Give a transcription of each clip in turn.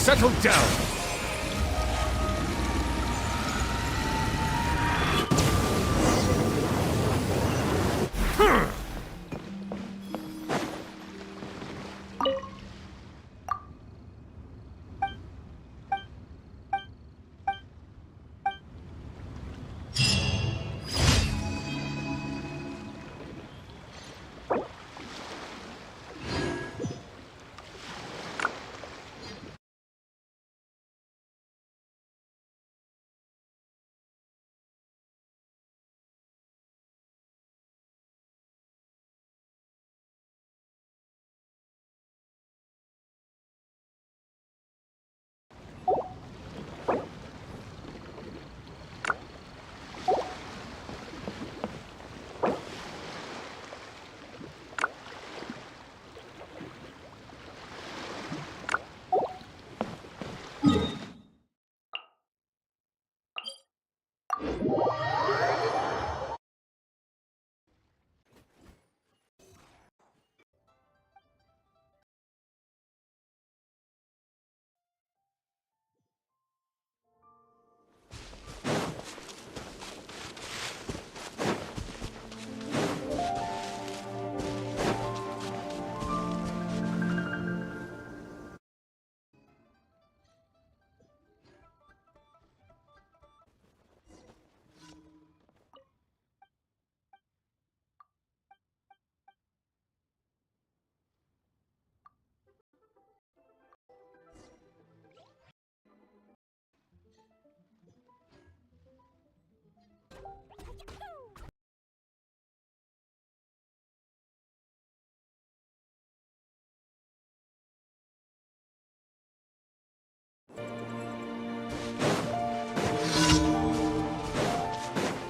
Settle down!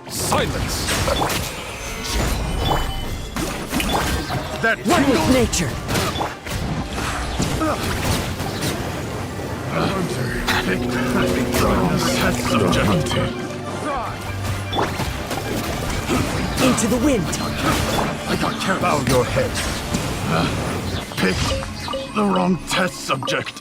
Silence! That One with nature. Into the wind. I got carried. Bow your head. Picked the wrong test subject.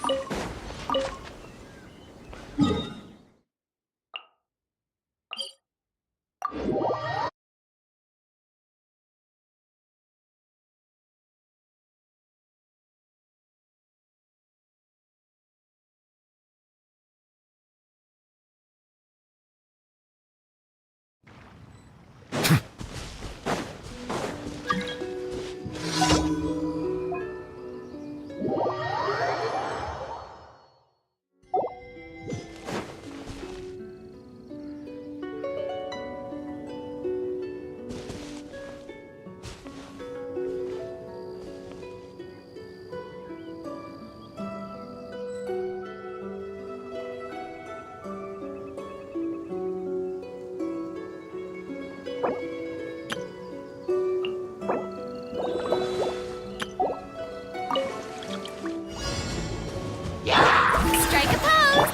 Strike a pose!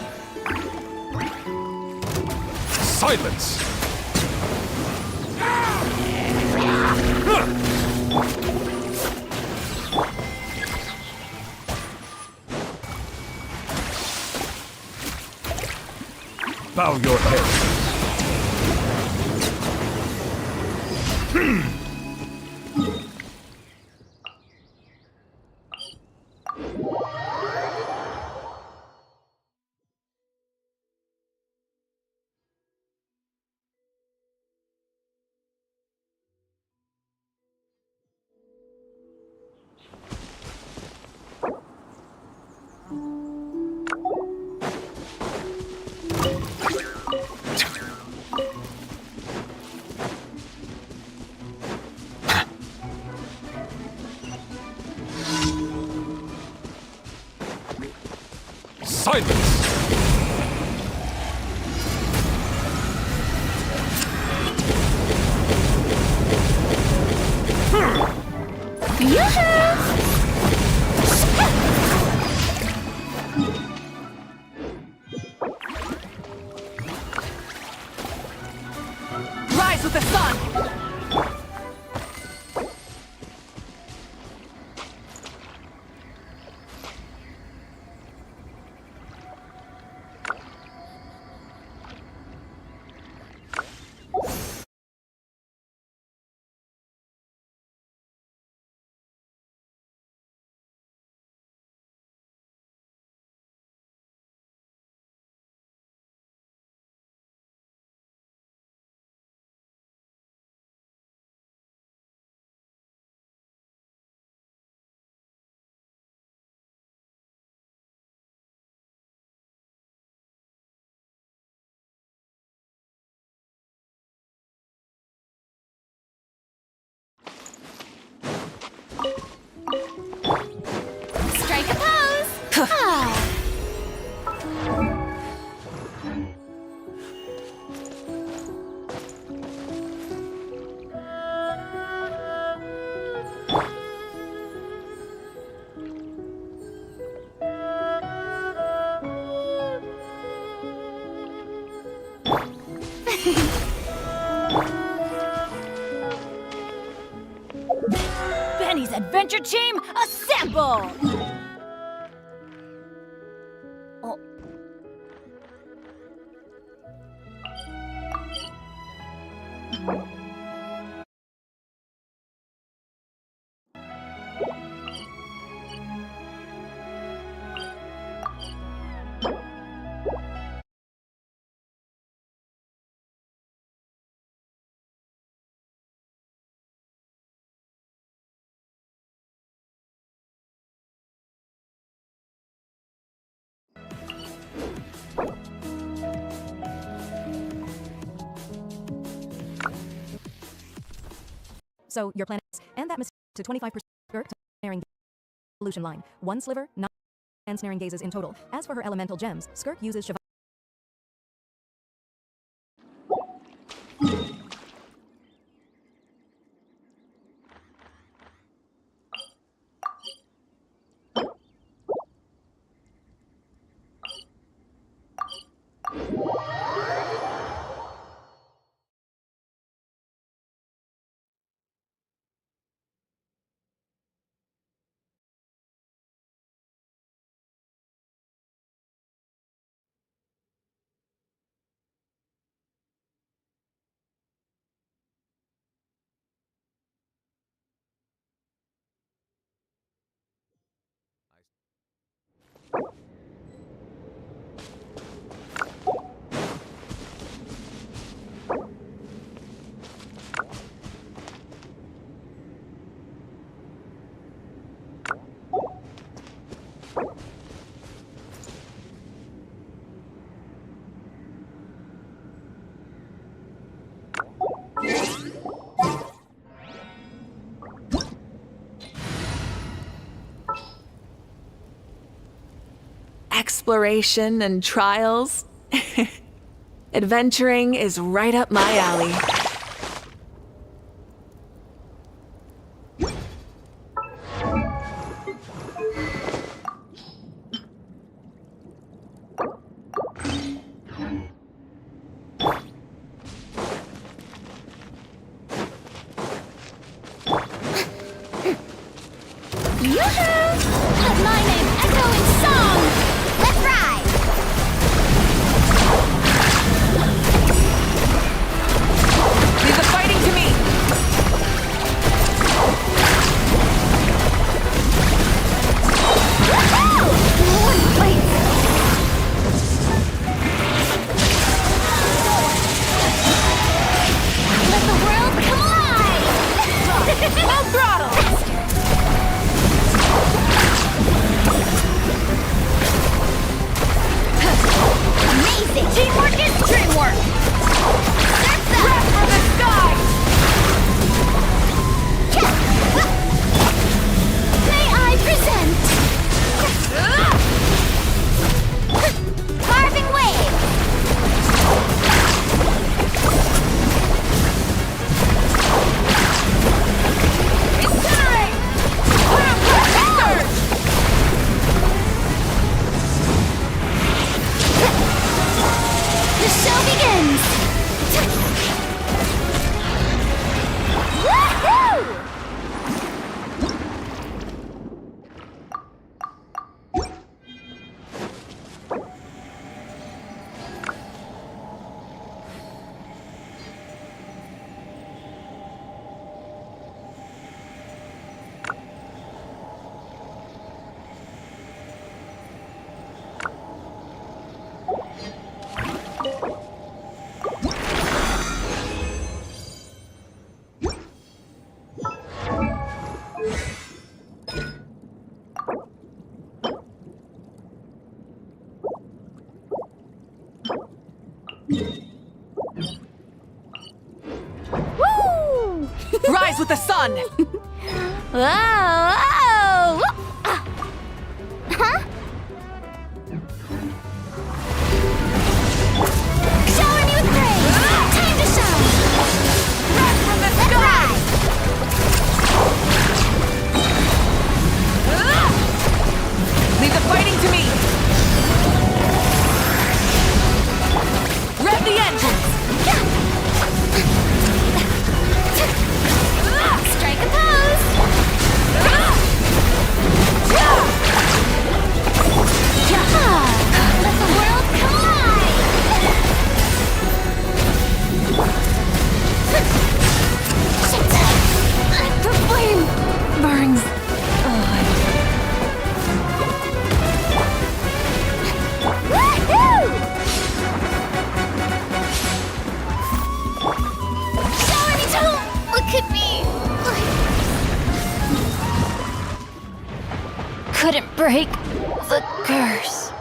Silence! Bow your head. Silence! Rise with the sun! team, assemble! Oh. So your plan is, and that to 25% snaring evolution line. 1 sliver, 9 snaring gazes in total. As for her elemental gems, Skirk uses Shiva. Exploration and trials. Adventuring is right up my alley. Yoo-hoo! Let my name echo in song! Let's ride! Leave the fighting to me! Woohoo! One fight! Let the world collide! Full throttle! Amazing! Teamwork is dreamwork! Surf them! Breath from the sky! May I present? Carving wave! Incinerate! Surge! The show begins! Woohoo! Woo! Rise with the sun! Whoa! Whoa! Huh? Shower me with praise! Time to shine! Breath from the Let's sky! ride! Leave the fighting to me! Rev the engines! Strike a pose! break the curse.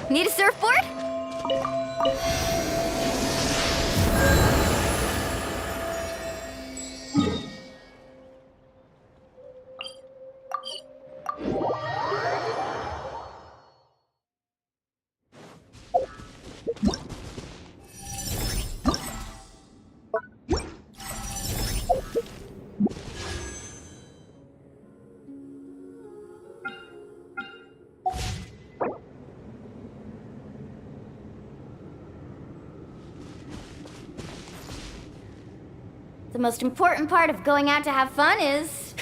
Need a surfboard? The most important part of going out to have fun is,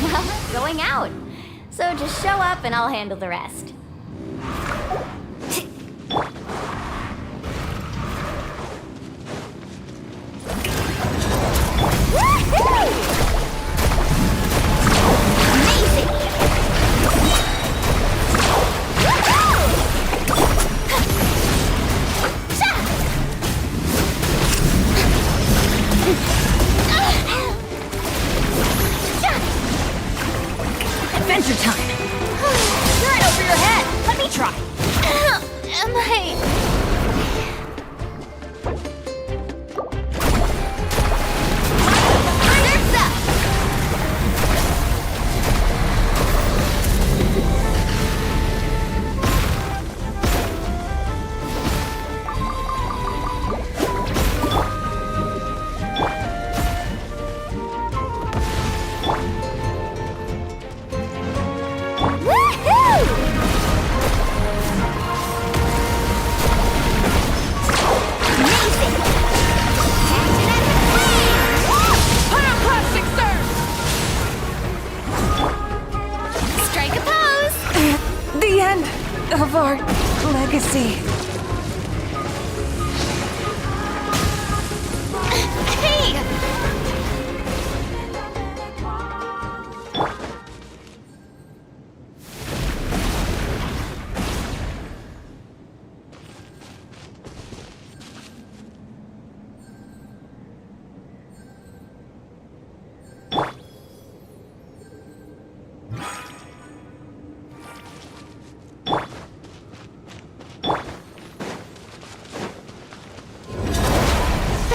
well, going out. So just show up and I'll handle the rest. Woohoo! Amazing! Adventure time! Right over your head! Let me try! Am I... Surf's up! Woohoo! Amazing! Action and swing! Pyroclastic surf! Strike a pose! The end of our legacy. Hey!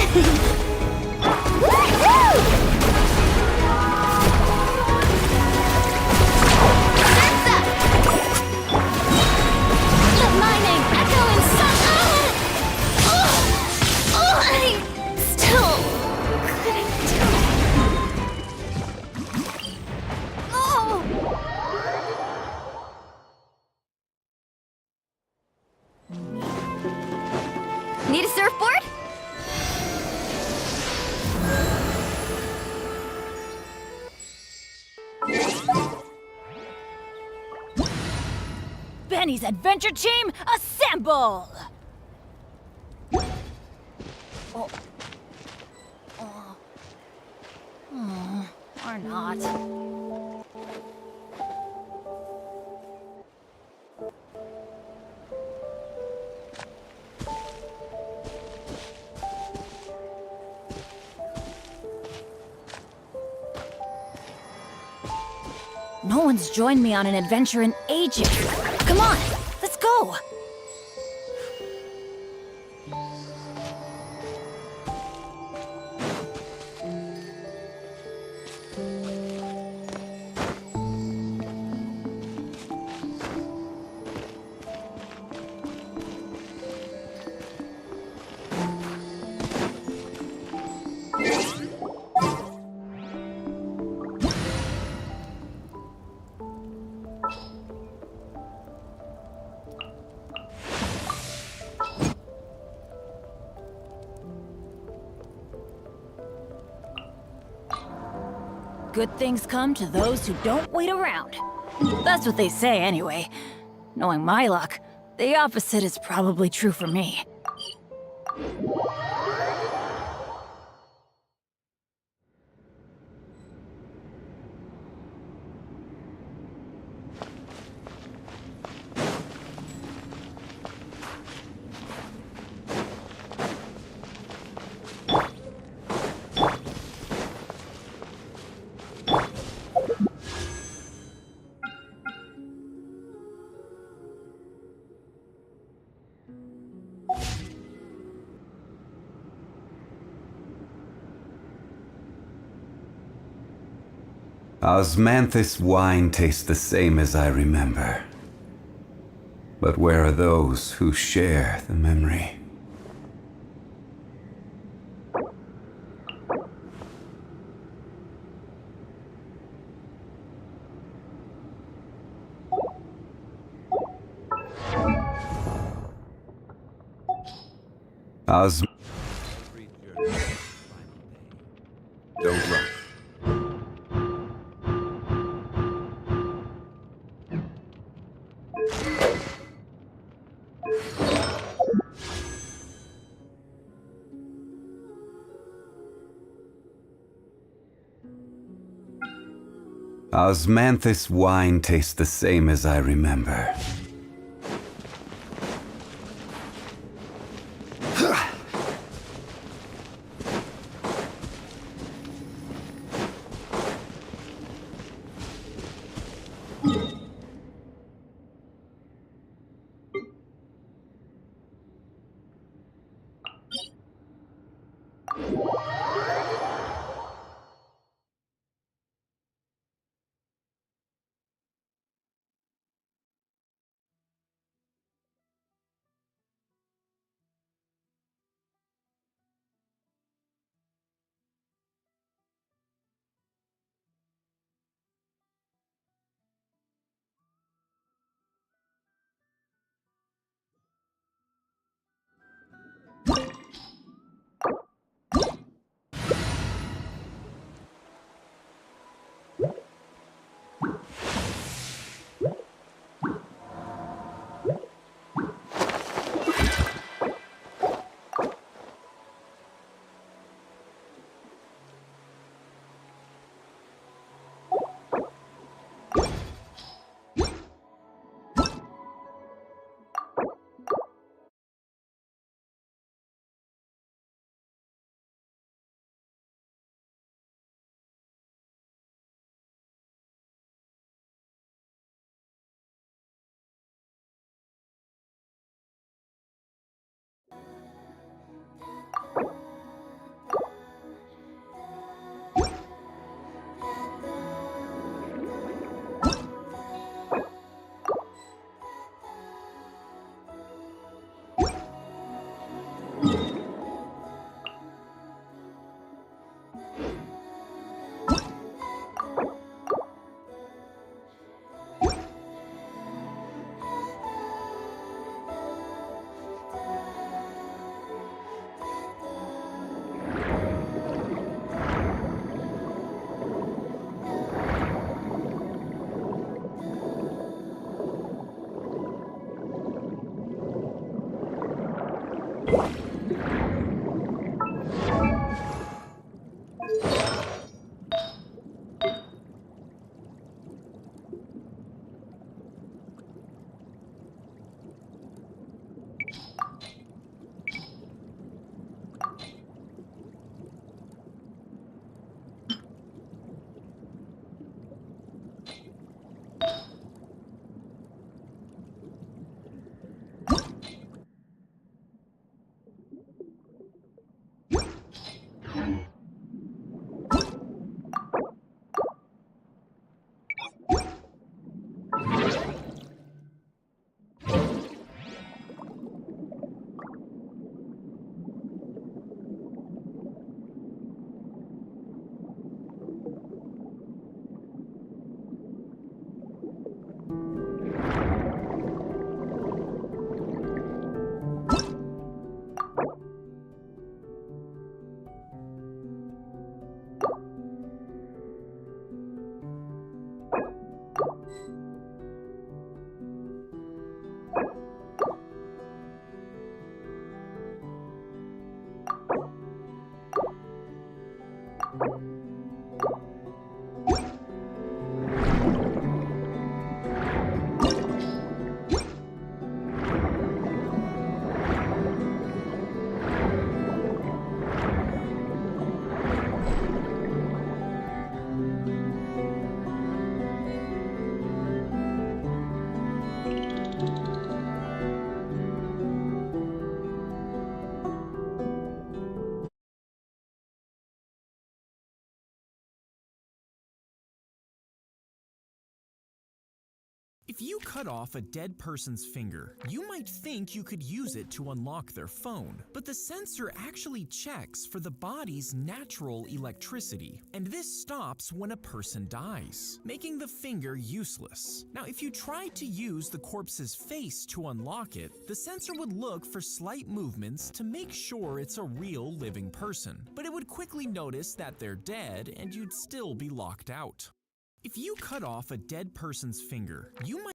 Woohoo! Surf's up! Let my name echo in sun. I still couldn't do it. Oh! Need a surfboard? Benny's adventure team, assemble! Or not. No one's joined me on an adventure in ages. Come on, let's go! Good things come to those who don't wait around. That's what they say anyway. Knowing my luck, the opposite is probably true for me. Osmanthus wine tastes the same as I remember. But where are those who share the memory? Os... Don't rush. Osmanthus wine tastes the same as I remember. If you cut off a dead person's finger, you might think you could use it to unlock their phone, but the sensor actually checks for the body's natural electricity, and this stops when a person dies, making the finger useless. Now, if you tried to use the corpse's face to unlock it, the sensor would look for slight movements to make sure it's a real living person, but it would quickly notice that they're dead and you'd still be locked out. If you cut off a dead person's finger, you might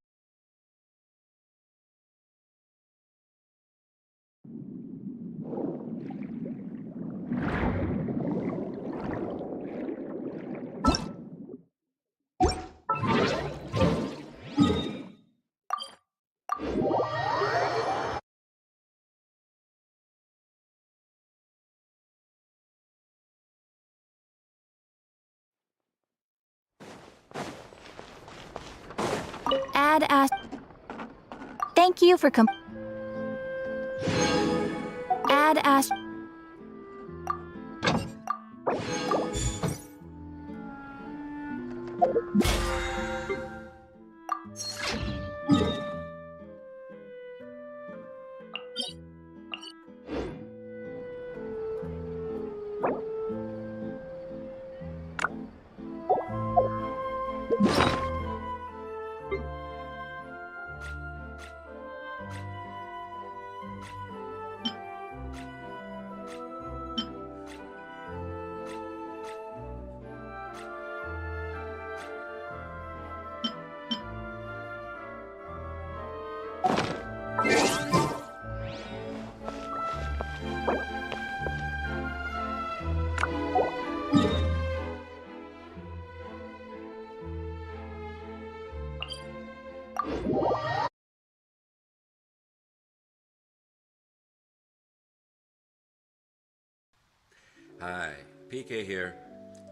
Thank you for Add Ash. Hi, PK here.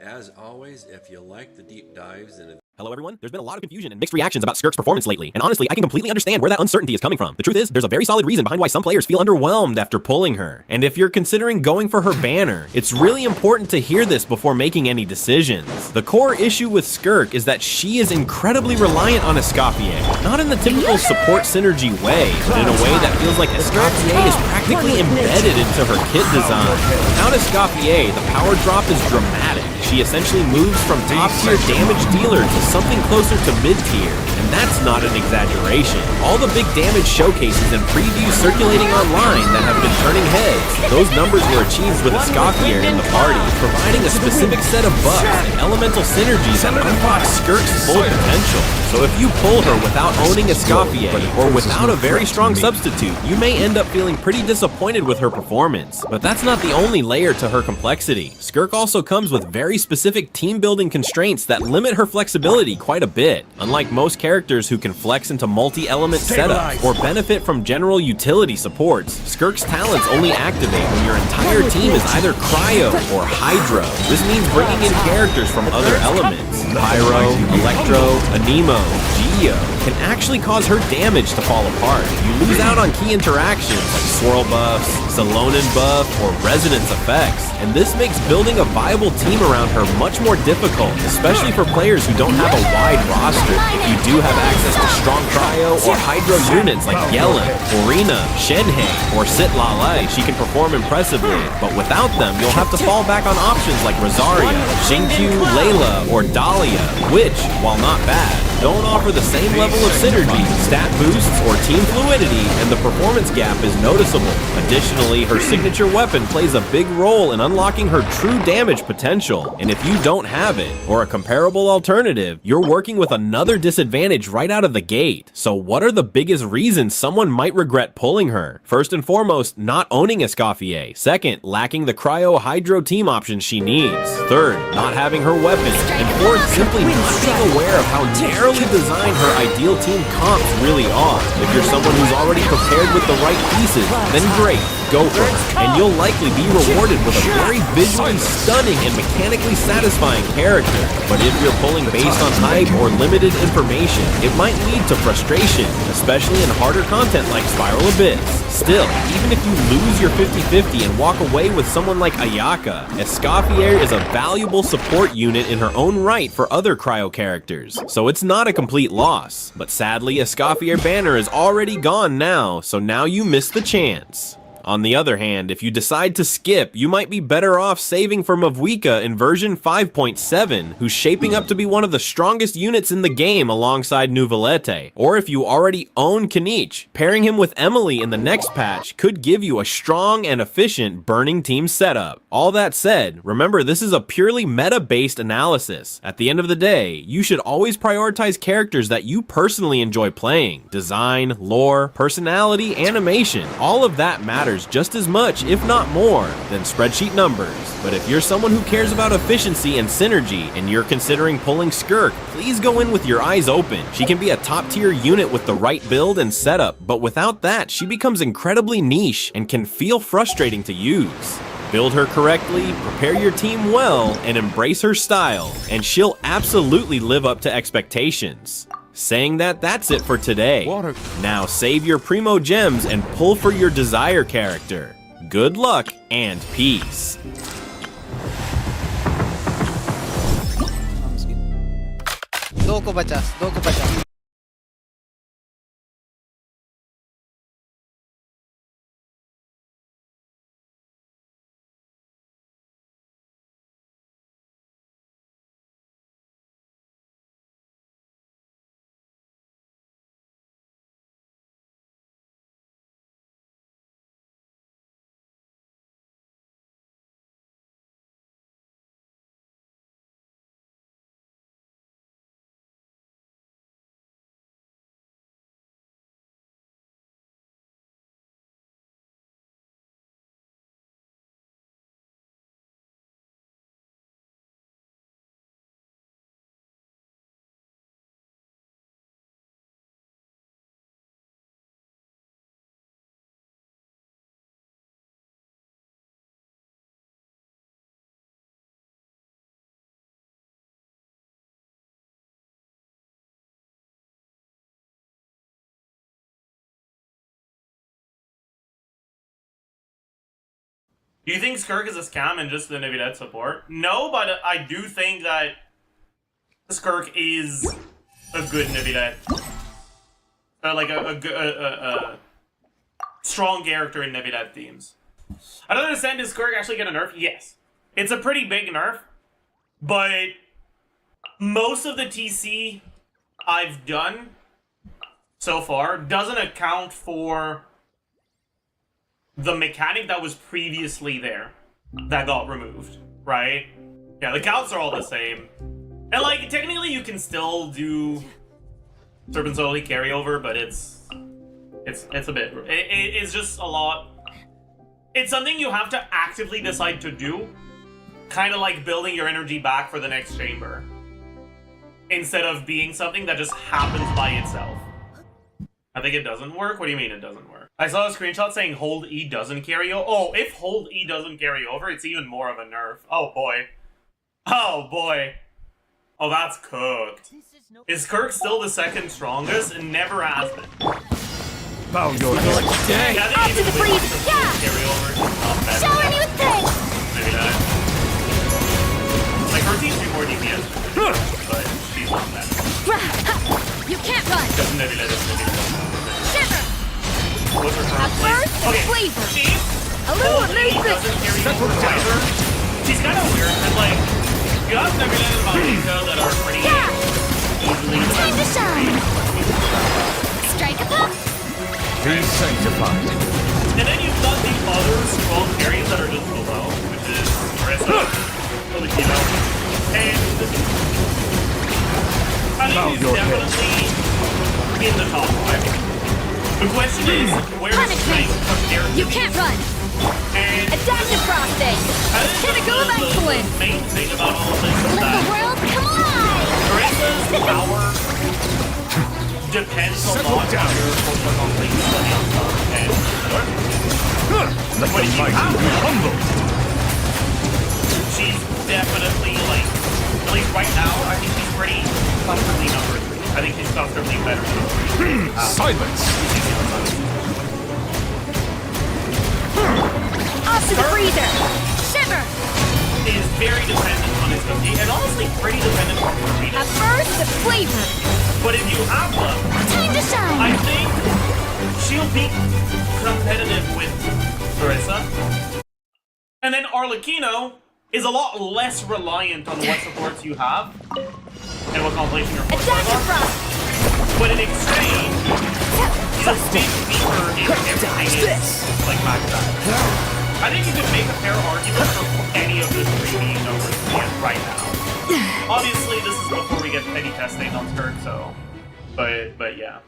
As always, if you like the deep dives into Hello everyone, there's been a lot of confusion and mixed reactions about Skirk's performance lately, and honestly, I can completely understand where that uncertainty is coming from. The truth is, there's a very solid reason behind why some players feel underwhelmed after pulling her. And if you're considering going for her banner, it's really important to hear this before making any decisions. The core issue with Skirk is that she is incredibly reliant on Escoffier, not in the typical support synergy way, but in a way that feels like Escoffier is practically embedded into her kit design. Without Escoffier, the power drop is dramatic. She essentially moves from top-tier damage dealer to something closer to mid-tier, and that's not an exaggeration. All the big damage showcases and previews circulating online that have been turning heads, those numbers were achieved with Escoffier in the party, providing a specific set of buffs and elemental synergies that unlock Skirk's full potential. So if you pull her without owning Escoffier, or without a very strong substitute, you may end up feeling pretty disappointed with her performance. But that's not the only layer to her complexity. Skirk also comes with very specific team-building constraints that limit her flexibility quite a bit. Unlike most characters who can flex into multi-element setups or benefit from general utility supports, Skirk's talents only activate when your entire team is either Cryo or Hydro. This means bringing in characters from other elements. Pyro, Electro, Anemo, Geo can actually cause her damage to fall apart. You lose out on key interactions like swirl buffs, Salonen buff, or resonance effects, and this makes building a viable team around her much more difficult, especially for players who don't have a wide roster. If you do have access to strong Cryo or Hydro units like Yellen, Orina, Shenhe, or Sit-Lalai, she can perform impressively, but without them, you'll have to fall back on options like Rosaria, Xingqiu, Layla, or Dahlia, which, while not bad, don't offer the same level of synergy, stat boosts, or team fluidity, and the performance gap is noticeable. Additionally, her signature weapon plays a big role in unlocking her true damage potential, and if you don't have it, or a comparable alternative, you're working with another disadvantage right out of the gate. So what are the biggest reasons someone might regret pulling her? First and foremost, not owning Escoffier. Second, lacking the Cryo Hydro team options she needs. Third, not having her weapon. And fourth, simply not being aware of how narrowly designed her ideal team comps really are. If you're someone who's already prepared with the right pieces, then great. go for her, and you'll likely be rewarded with a very visually stunning and mechanically satisfying character. But if you're pulling based on hype or limited information, it might lead to frustration, especially in harder content like Spiral Abyss. Still, even if you lose your 50-50 and walk away with someone like Ayaka, Escoffier is a valuable support unit in her own right for other cryo characters, so it's not a complete loss. But sadly, Escoffier banner is already gone now, so now you miss the chance. On the other hand, if you decide to skip, you might be better off saving for Mavwika in version 5.7, who's shaping up to be one of the strongest units in the game alongside Nuvolete. Or if you already own Kanich, pairing him with Emily in the next patch could give you a strong and efficient Burning Team setup. All that said, remember this is a purely meta-based analysis. At the end of the day, you should always prioritize characters that you personally enjoy playing. Design, lore, personality, animation, all of that matters just as much, if not more, than spreadsheet numbers. But if you're someone who cares about efficiency and synergy, and you're considering pulling Skirk, please go in with your eyes open. She can be a top tier unit with the right build and setup, but without that, she becomes incredibly niche and can feel frustrating to use. Build her correctly, prepare your team well, and embrace her style, and she'll absolutely live up to expectations. Saying that, that's it for today. Now save your Primo Gems and pull for your desire character. Good luck and peace. दो को 50Do you think Skirk is a scam and just the Nevilette support? No, but I do think that Skirk is a good Nevilette. Like a strong character in Nevilette themes. I don't understand, did Skirk actually get a nerf? Yes. It's a pretty big nerf, but most of the TC I've done so far doesn't account for the mechanic that was previously there that got removed, right? Yeah, the counts are all the same. And like, technically you can still do Serpent Solely carryover, but it's a bit, it's just a lot. It's something you have to actively decide to do, kind of like building your energy back for the next chamber, instead of being something that just happens by itself. I think it doesn't work. What do you mean it doesn't work? I saw a screenshot saying hold E doesn't carry over. Oh, if hold E doesn't carry over, it's even more of a nerf. Oh boy. Oh boy. Oh, that's cooked. Is Kirk still the second strongest? It never has been. Bow your head. Yeah, Off to the breeze. Yeah. Carry over. Shower new thing. Maybe not. Like, her team's be more DPS, but she's not that. You can't run. Doesn't maybe let us Shiver. What's her current First, okay. flavor. She A little amazing. doesn't carry over either. She's kind of weird, but like, you have Nebula and Magneto that are pretty easily Time to shine. Strike a pop. Be sanctified. And then you've got the other strong carries that are just below, which is Marissa, Olivino, and I think he's definitely in the top 5. The question is, where is strength compared to You can't run. And Adaptive frosting. Pinnacle of excellence. The main thing about all of this is Let the that world come alive. Marissa's power depends a lot on your focus on things on the outside and Let But the if you mighty have be her, humbled. she's definitely, like, at least right now, I think she's pretty comfortably number 3. I think she's comfortably better than number 3. Silence. Off to the freezer! Shiver! Is very dependent on his cookie, and honestly pretty dependent on Marina. At first, the flavor. But if you have them, Time to shine! I think she'll be competitive with Carissa. And then Arlecchino is a lot less reliant on what supports you have and what compilation your supports are. But in exchange, he's a big beaver in everything is like maxed out. I think you could make a fair argument for any of the 3 being over 3 right now. Obviously, this is before we get petty testing on Skirk, so... But yeah.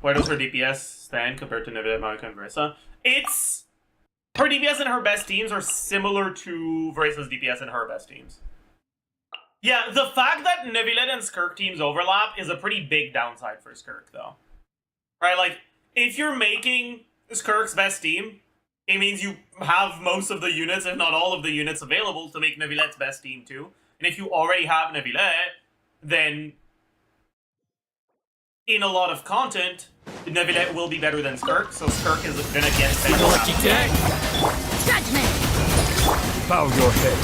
Where does her DPS stand compared to Nivedette, Marika, and Verissa? It's... Her DPS and her best teams are similar to Verissa's DPS and her best teams. Yeah, the fact that Nivedette and Skirk teams overlap is a pretty big downside for Skirk, though. Right, like, if you're making Skirk's best team, it means you have most of the units, if not all of the units, available to make Nevilette's best team too. And if you already have Nevilette, then in a lot of content, Nevilette will be better than Skirk, so Skirk is gonna get better. Lucky day. Judgment! Bow your head.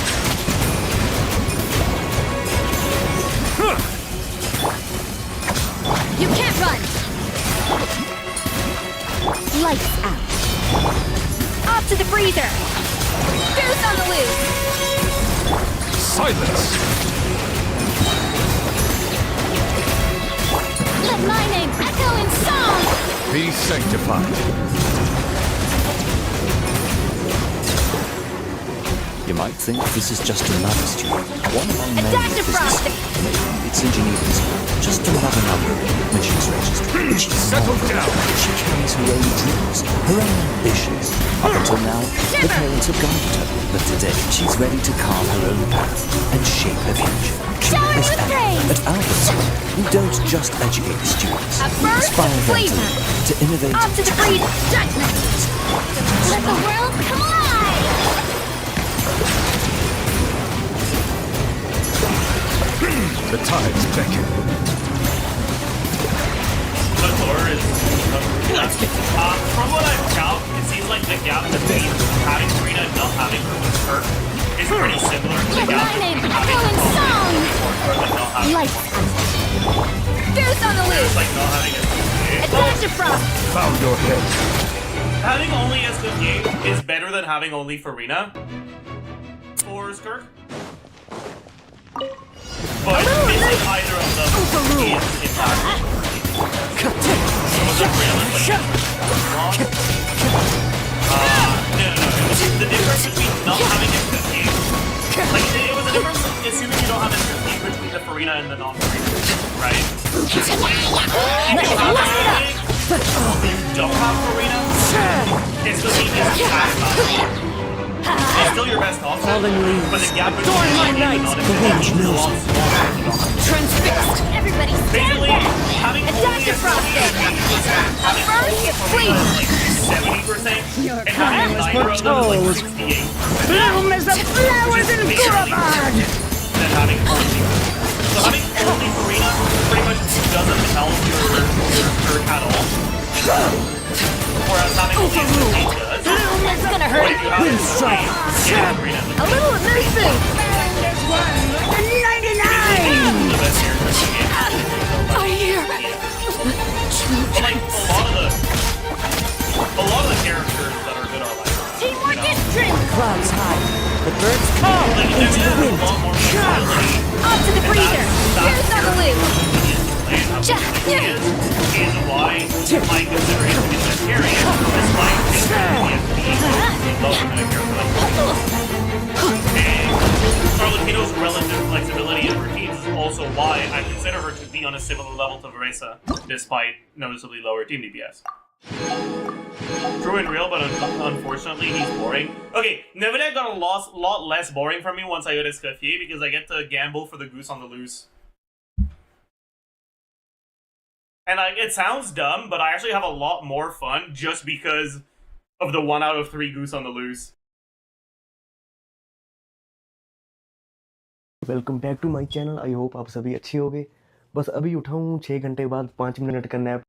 You can't run! Lights out. Off to the freezer! Goose on the loose! Silence. Let my name echo in song! Be sanctified. You might think this is just another student. One among many Adaptive frosting! Its engineers, just another number in the admissions register. But she's Settle down. She carries her own dreams, her own ambitions. Up until now, the parents have guided her. But today, she's ready to carve her own path and shape her future. Shower with praise! At Albertson, we don't just educate the students. At first, inspire them flavor! to innovate. Off to the freezer! Judgment! Let the world come alive! The tides beckon. But Thor is... from what I've found, it seems like the gap between having Serena and not having her with Skirk is pretty similar to the Let gap my name between having echo in her song! with Skirk and not having Lights out. Goose on the It's loose! like not having a... Adaptive frost! Bow your head. Having only Escoffier is better than having only Farina for Skirk. But missing either of them is impactful. Was it realistic? Wrong? No. The difference between not having Escoffier, like it was a difference assuming you don't have Escoffier between the Farina and the non-Farina, right? If you have Escoffier, you don't have Farina, Escoffier is fast. It's still your best option, but the gap between the non-Escoffier is a lot smaller. Transfixed! Everybody stand Basically, back! having only Adaptive frosting! At first, flavor! like 70%, and having neither of them is like 68%. Bloom as the flowers in Guravad! Than having only. So having only Farina pretty much doesn't help your Skirk at all. Whereas having only Escoffier does. Bloom is gonna But hurt! if you have Escoffier, yeah, Farina. A little of this food! There's one with the 99! The best character in the game. I hear! Like a lot of the characters that are good are like that. Teamwork is trim! Clouds high. The birds call Like, into the a wind. lot more flexibility. Off to the freezer! Goose on the loose! Is why my consideration is a carry, despite being lower than a character like and Arlecchino's relative flexibility in routines is also why I consider her to be on a similar level to Verissa, despite noticeably lower team DPS. True and real, but unfortunately he's boring. Okay, Nevedette got a lot less boring for me once I got Escoffier because I get to gamble for the goose on the loose. And like, it sounds dumb, but I actually have a lot more fun just because of the 1 out of 3 goose on the loose. Welcome back to my channel. I hope आप सभी अच्छे होंगे। बस अभी उठा हूँ 6 घंटे बाद 5 मिनट का nap.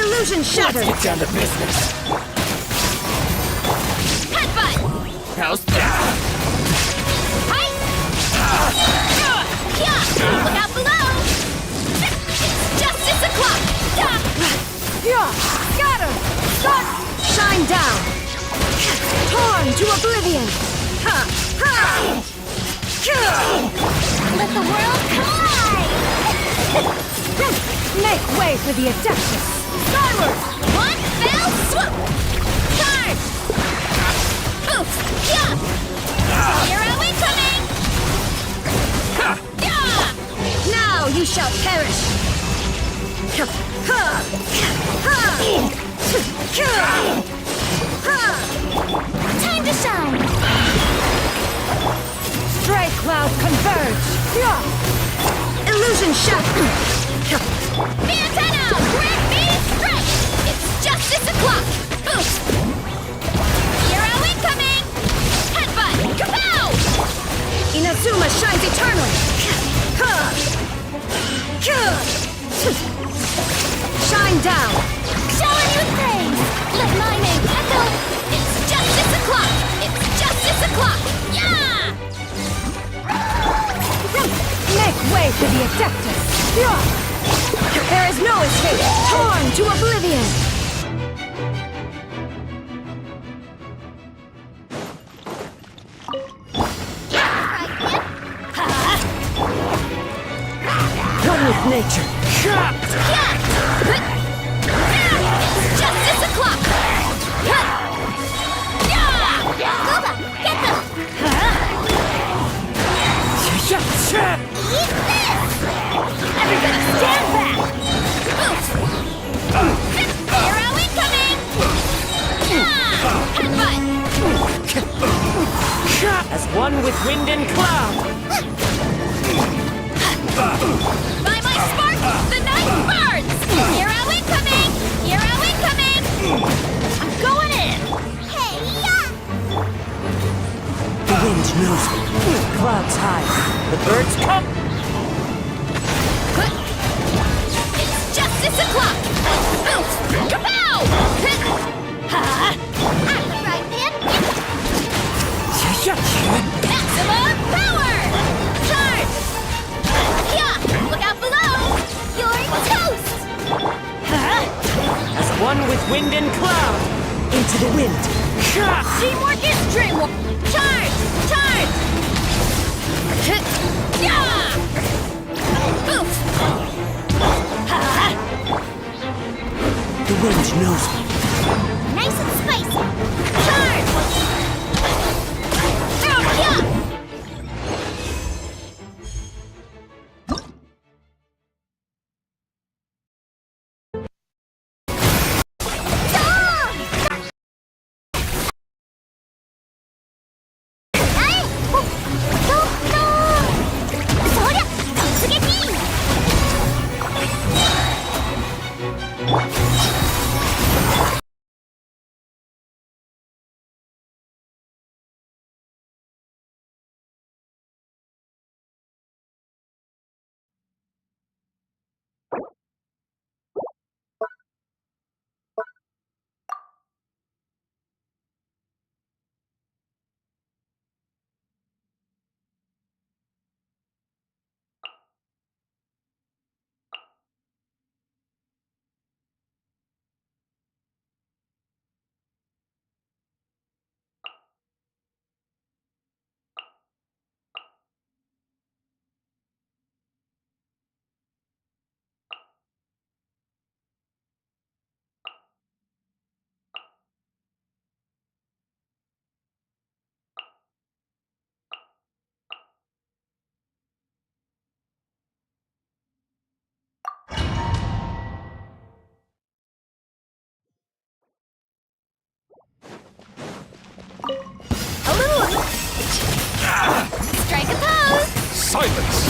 Illusion shattered! Let's get down to business. Headbutt! How's that? Hi! Look out below! It's justice o'clock! Scatter! Shine down! Torn to oblivion! Let the world collide! Make way for the Adeptus! Skyward! One fell swoop! Charge! Oof! Hero incoming! Now you shall perish! Time to shine! Stray clouds converge! Illusion shattered! Antenna! Grant me strike! It's justice o'clock! Oof! Hero incoming! Headbutt! Kapow! Inazuma shines eternally! Shine down! Showering you praise! Let my name echo! It's justice o'clock! It's justice o'clock! Yeah! Make way for the Adeptus! There is no escape! Torn to oblivion! One with nature! It's justice o'clock! Goba, get them! Eat this! Everybody stand back! Hero incoming! Headbutt! As one with wind and cloud! By my spark, the night burns! Hero incoming! Hero incoming! I'm going in! Hey, yeah! The wind knows me. Clouds high. The birds come! It's justice o'clock! Oof! Kapow! I'm the right man! Maximum power! Charge! Look out below! You're toast! As one with wind and cloud! Into the wind! Teamwork is dreamwork! Charge! Charge! Oof! The wind knows me. Nice and spicy! Charge! Silence!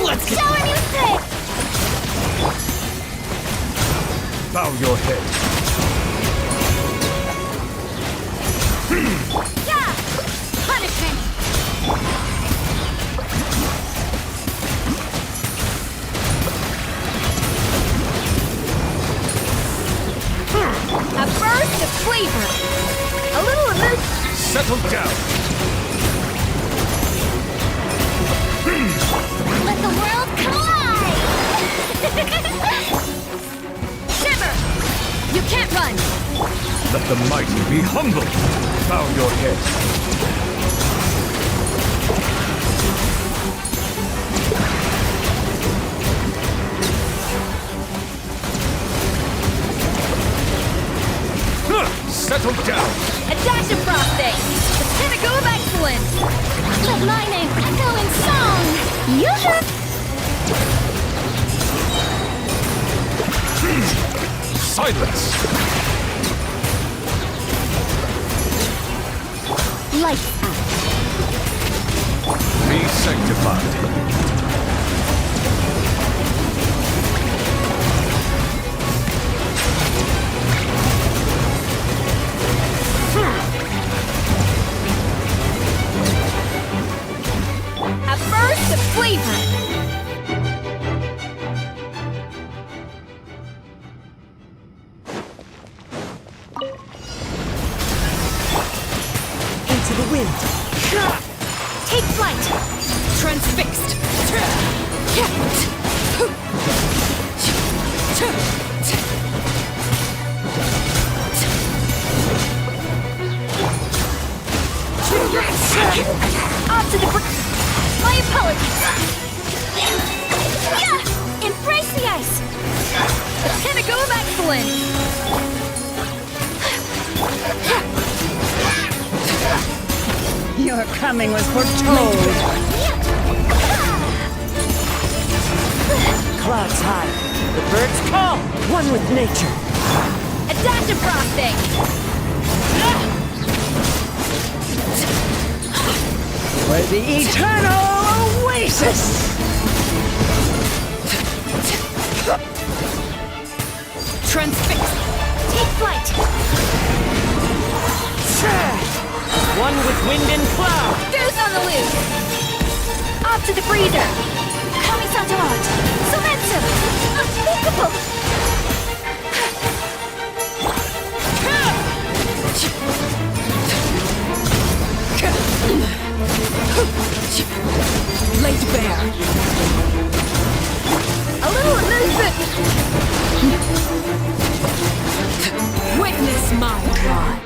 Let's show him you sick! Bow your head. Yeah! Punishment! A burst of flavor! A little emotion! Settle down. Let the world collide! Shiver! You can't run! Let the mighty be humble. Bow your head. Settle down. A dash of frosting! The pinnacle of excellence! Let my name echo in song! Yoo-hoo! Silence. Lights out. Be sanctified. A burst of flavor! Into the wind. Take flight! Transfixed. Off to the my apologies! Yeah! Embrace the ice! The pinnacle of excellence! Your coming was foretold. Clouds high. The birds call. One with nature. A dash of frosting! For the eternal oasis! Transfixed! Take flight! One with wind and cloud! Goose on the loose! Off to the freezer! Kamisato out! Sumetsu! Unspeakable! Laid bare. A little movement! Witness my God.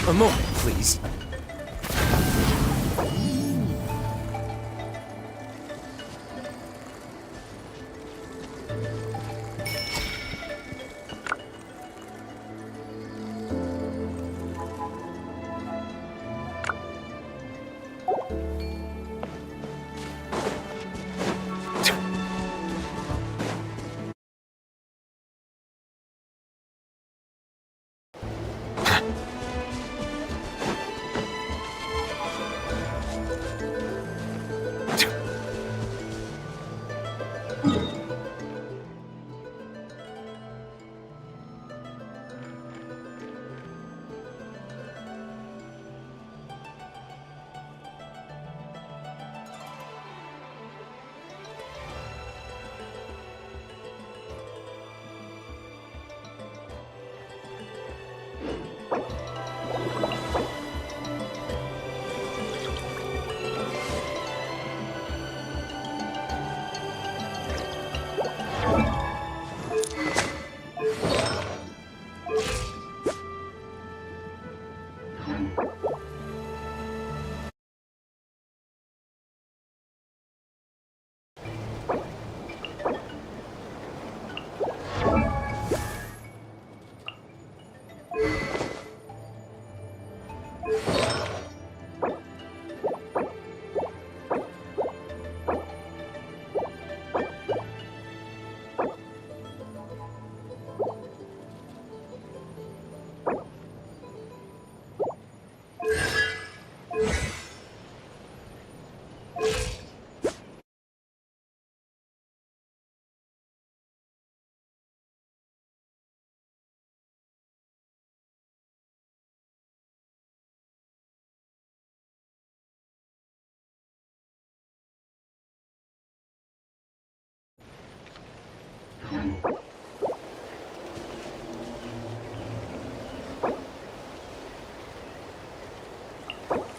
A moment, please.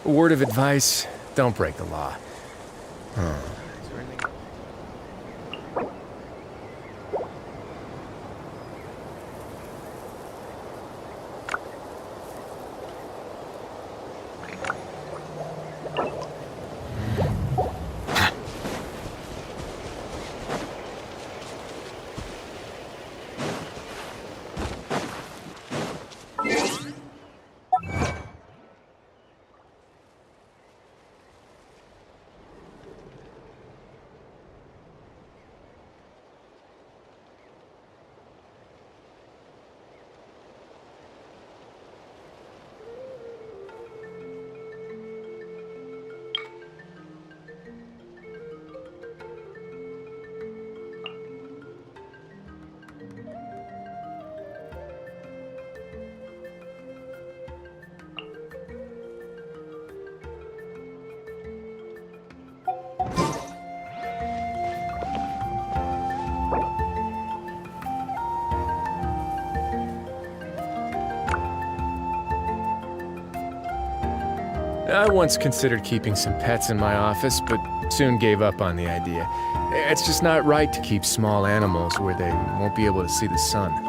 A word of advice, don't break the law. I once considered keeping some pets in my office, but soon gave up on the idea. It's just not right to keep small animals where they won't be able to see the sun.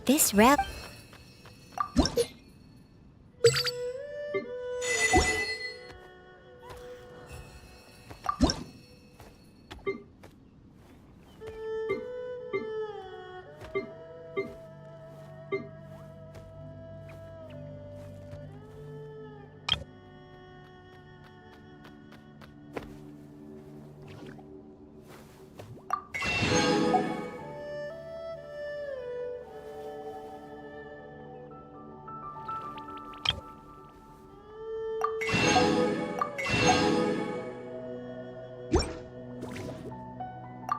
This rap.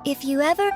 If you ever...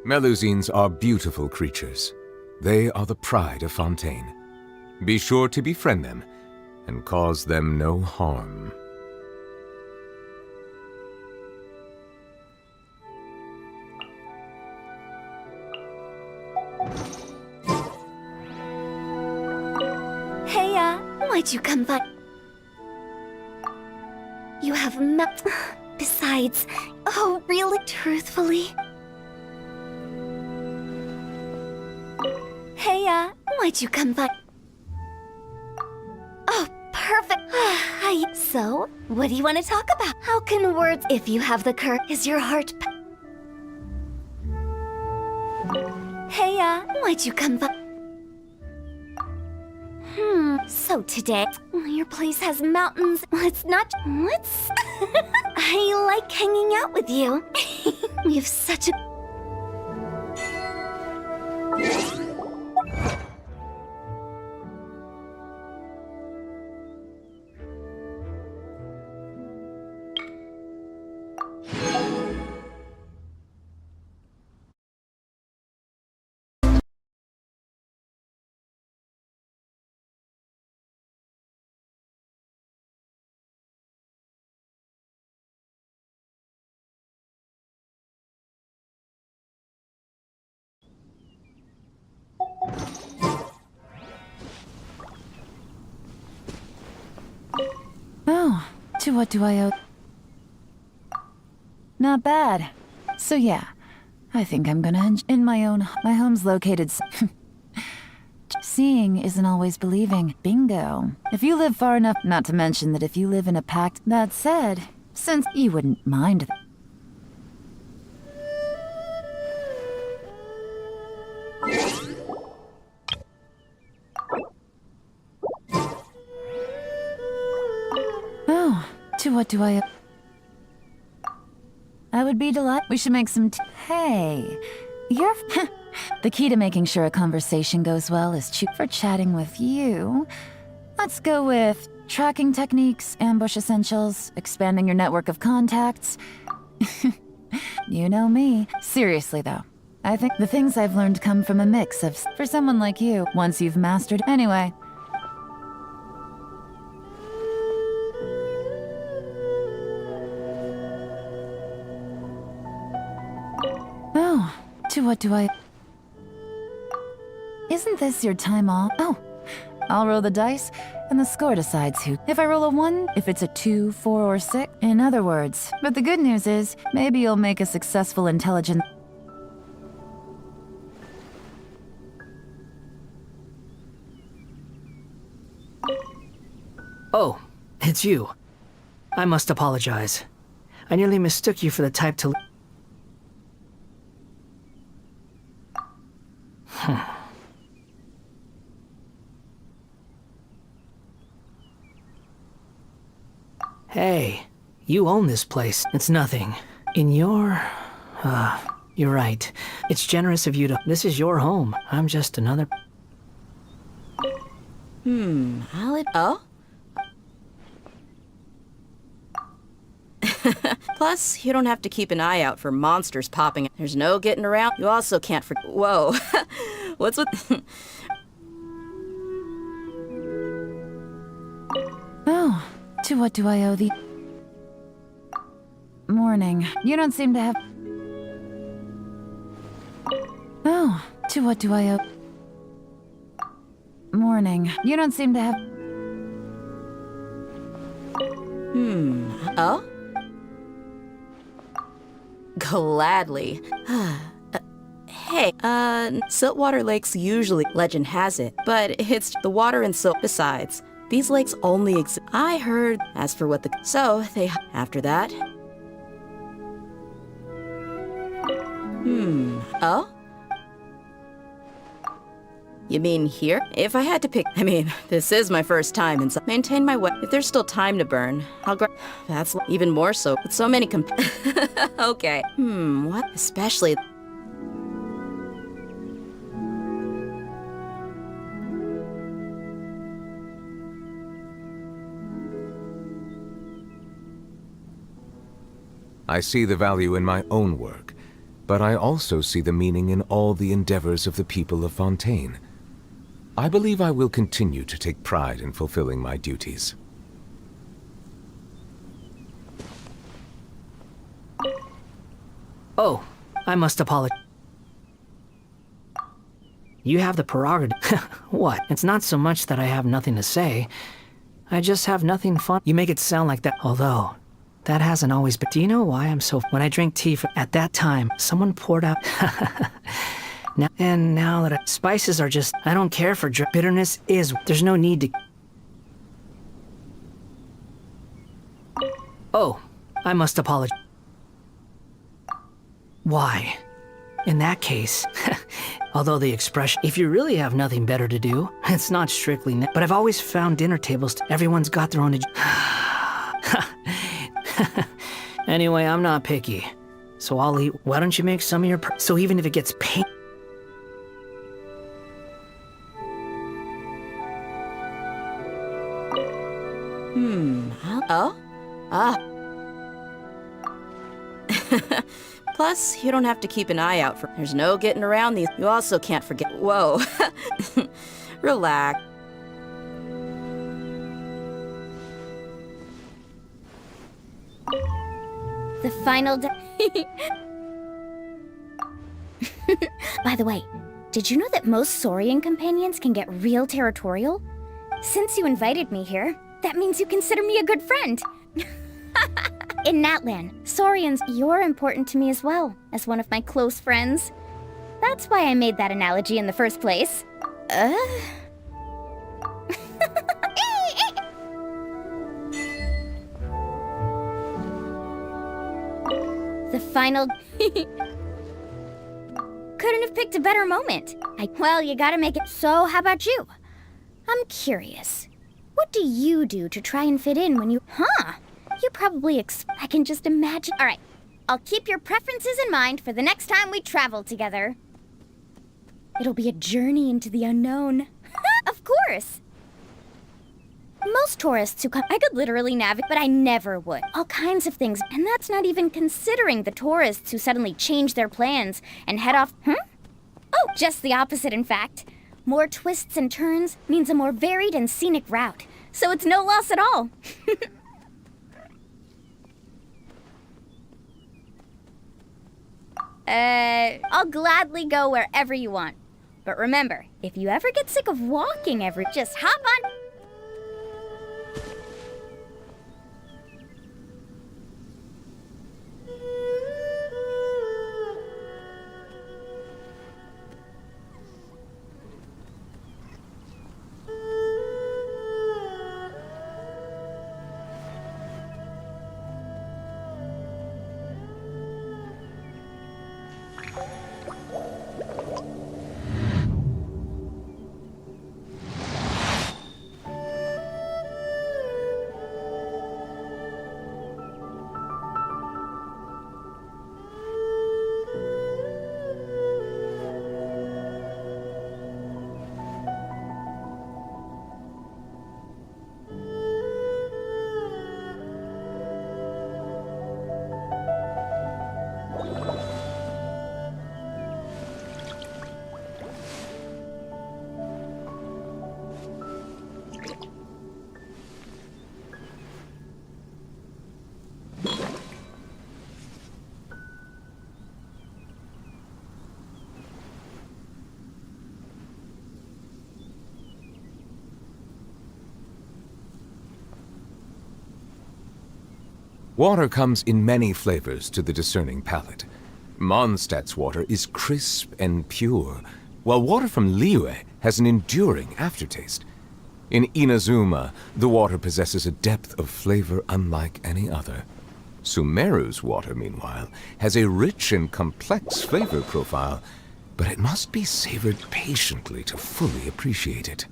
Melusines are beautiful creatures. They are the pride of Fontaine. Be sure to befriend them and cause them no harm. Hey, why'd you come by? You have met. Besides, oh, really? Truthfully? Hey, why'd you come by? Oh, perfect. So, what do you want to talk about? How can words, if you have the courage, is your heart? Hey, why'd you come by? So today, your place has mountains. It's not. What's. I like hanging out with you. We have such a. Oh, to what do I owe? Not bad. So yeah, I think I'm gonna in my own. My home's located. Seeing isn't always believing. Bingo. If you live far enough, not to mention that if you live in a pact. That said, since you wouldn't mind. Oh, to what do I... I would be delighted. We should make some Hey, you're... The key to making sure a conversation goes well is for chatting with you. Let's go with tracking techniques, ambush essentials, expanding your network of contacts. You know me. Seriously, though. I think the things I've learned come from a mix of... For someone like you, once you've mastered... Anyway... Oh, to what do I... Isn't this your time off? Oh, I'll roll the dice, and the score decides who. If I roll a 1, if it's a 2, 4, or 6. In other words, but the good news is, maybe you'll make a successful intelligent... Oh, it's you. I must apologize. I nearly mistook you for the type to... Hey, you own this place. It's nothing. In your... you're right. It's generous of you to... This is your home. I'm just another... Oh? Plus, you don't have to keep an eye out for monsters popping. There's no getting around. You also can't Whoa. What's with... Oh, to what do I owe the... Morning. You don't seem to have... Oh, to what do I owe... Morning. You don't seem to have... Oh? Gladly. Hey, saltwater lakes usually, legend has it, but it's the water and silt. Besides, these lakes only exist. I heard, as for what the... So, they... After that... Oh? You mean here? If I had to pick... I mean, this is my first time and so... Maintain my way. If there's still time to burn, I'll grab... That's even more so. With so many Okay. What? Especially... I see the value in my own work, but I also see the meaning in all the endeavors of the people of Fontaine. I believe I will continue to take pride in fulfilling my duties. Oh, I must apologize. You have the prerogative. What? It's not so much that I have nothing to say. I just have nothing fun. You make it sound like that. Although, that hasn't always been. Do you know why I'm so... When I drink tea at that time, someone poured out... now that spices are just... I don't care for bitterness is... There's no need to... Oh, I must apologize. Why? In that case, although the expression, if you really have nothing better to do, it's not strictly but I've always found dinner tables, everyone's got their own Anyway, I'm not picky, so I'll eat. Why don't you make some of your so even if it gets pain. Oh? Ah. Plus, you don't have to keep an eye out for... There's no getting around these. You also can't forget... Whoa. Relax. The final By the way, did you know that most Saurian companions can get real territorial? Since you invited me here, that means you consider me a good friend. In Natlan, Saurians, you're important to me as well, as one of my close friends. That's why I made that analogy in the first place. The final... Couldn't have picked a better moment. Well, you gotta make it. So, how about you? I'm curious. What do you do to try and fit in when you... You probably I can just imagine... Alright, I'll keep your preferences in mind for the next time we travel together. It'll be a journey into the unknown. Of course! Most tourists who come... I could literally navigate, but I never would. All kinds of things, and that's not even considering the tourists who suddenly change their plans and head off... Oh, just the opposite, in fact. More twists and turns means a more varied and scenic route, so it's no loss at all. I'll gladly go wherever you want. But remember, if you ever get sick of walking just hop on... Water comes in many flavors to the discerning palate. Mondstadt's water is crisp and pure, while water from Liyue has an enduring aftertaste. In Inazuma, the water possesses a depth of flavor unlike any other. Sumeru's water, meanwhile, has a rich and complex flavor profile, but it must be savored patiently to fully appreciate it.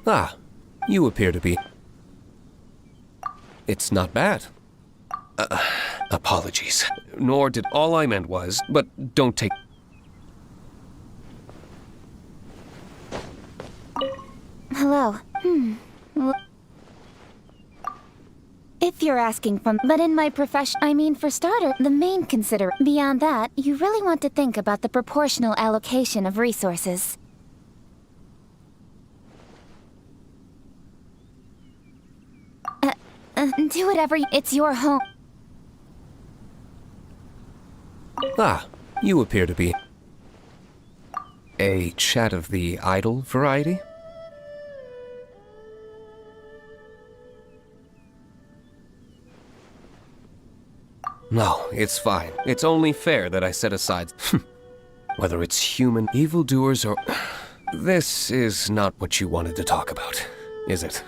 Ah, you appear to be... It's not bad. Apologies. Nor did all I meant was, but don't take... Hello. If you're asking from... But in my profession... I mean, for starter, the main consider... Beyond that, you really want to think about the proportional allocation of resources. Do whatever it's your home. Ah, you appear to be... A chat of the idle variety? No, it's fine. It's only fair that I set aside... Whether it's human evildoers or... This is not what you wanted to talk about, is it?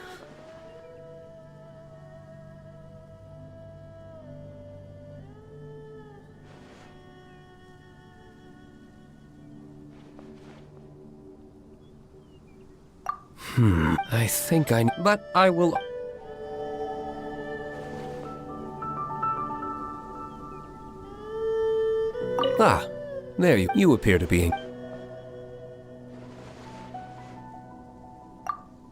I think I... But I will... Ah, there you appear to be...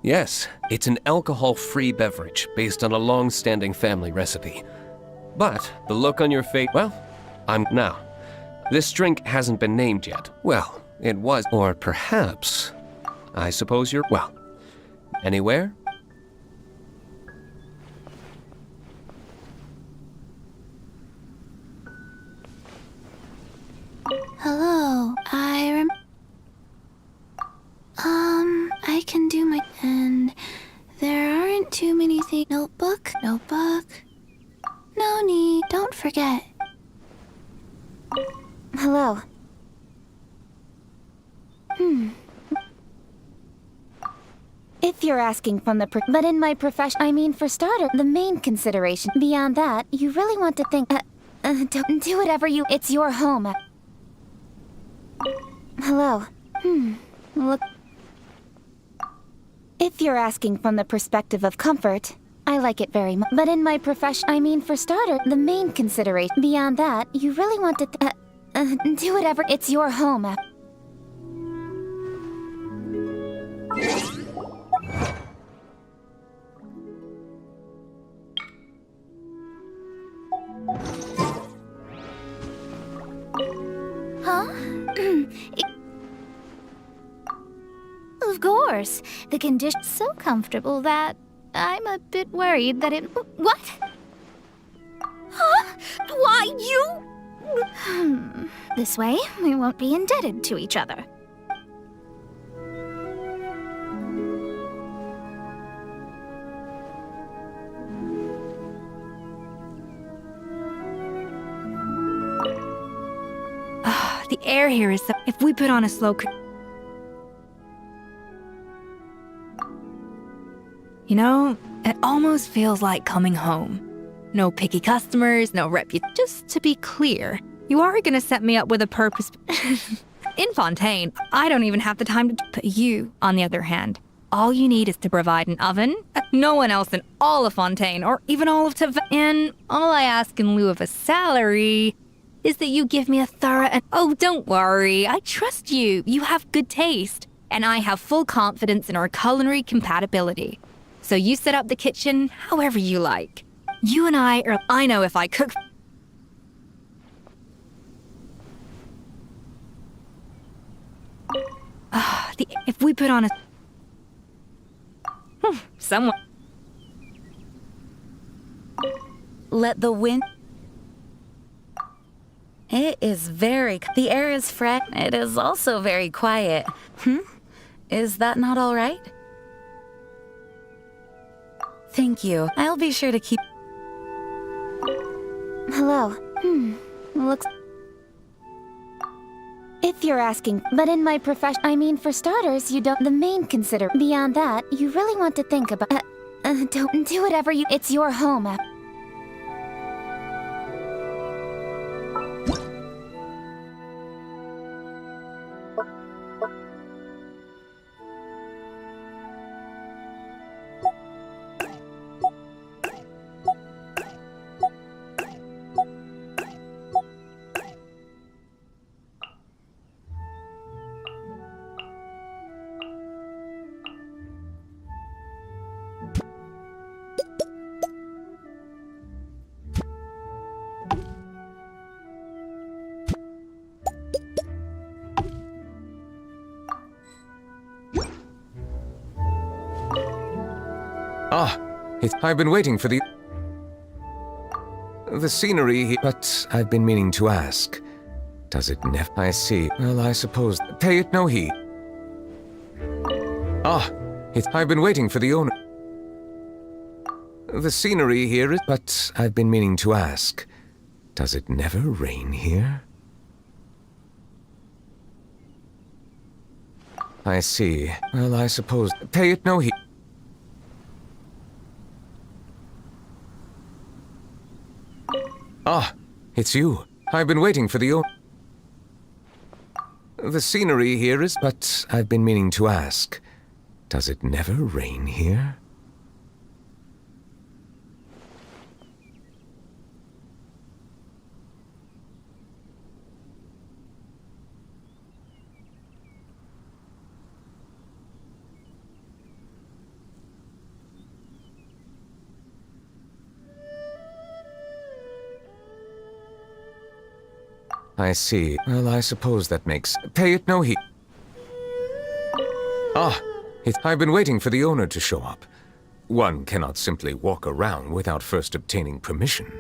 Yes, it's an alcohol-free beverage based on a long-standing family recipe. But the look on your face... Well, now. This drink hasn't been named yet. Well, it was... Or perhaps... I suppose you're... Well... Anywhere? Hello, I can do my... And there aren't too many things... Notebook? No need, don't forget. Hello. If you're asking from the... But in my profession... I mean, for starter, the main consideration... Beyond that, you really want to think... Don't do whatever you... It's your home. Hello. Look... If you're asking from the perspective of comfort, I like it very much. But in my profession... I mean, for starter, the main consideration... Beyond that, you really want to... do whatever... It's your home. Huh? Of course. The condition's so comfortable that I'm a bit worried that it... What? Huh? Why, you... This way, we won't be indebted to each other. The air here is so... If we put on a slow... You know, it almost feels like coming home. No picky customers, no Just to be clear, you are gonna set me up with a purpose... In Fontaine, I don't even have the time to... But you, on the other hand, all you need is to provide an oven. No one else in all of Fontaine, or even all of And all I ask in lieu of a salary... is that you give me a thorough and... Oh, don't worry. I trust you. You have good taste. And I have full confidence in our culinary compatibility. So you set up the kitchen however you like. You and I are... I know if I cook... If we put on a... Someone... Let the wind... It is very... The air is fresh. It is also very quiet. Is that not all right? Thank you. I'll be sure to keep... Hello. Looks... If you're asking... But in my profession... I mean, for starters, you don't... The main consider... Beyond that, you really want to think about... Don't do whatever you... It's your home. I've been waiting for the scenery here, but I've been meaning to ask. Does it never? I see. Well, I suppose. Pay it no heed. I've been waiting for the owner. The scenery here is, but I've been meaning to ask. Does it never rain here? I see. Well, I suppose. Pay it no heed. It's you. I've been waiting for the owner. The scenery here is, but I've been meaning to ask. Does it never rain here? I see. Well, I suppose that makes... Pay it no heed. I've been waiting for the owner to show up. One cannot simply walk around without first obtaining permission.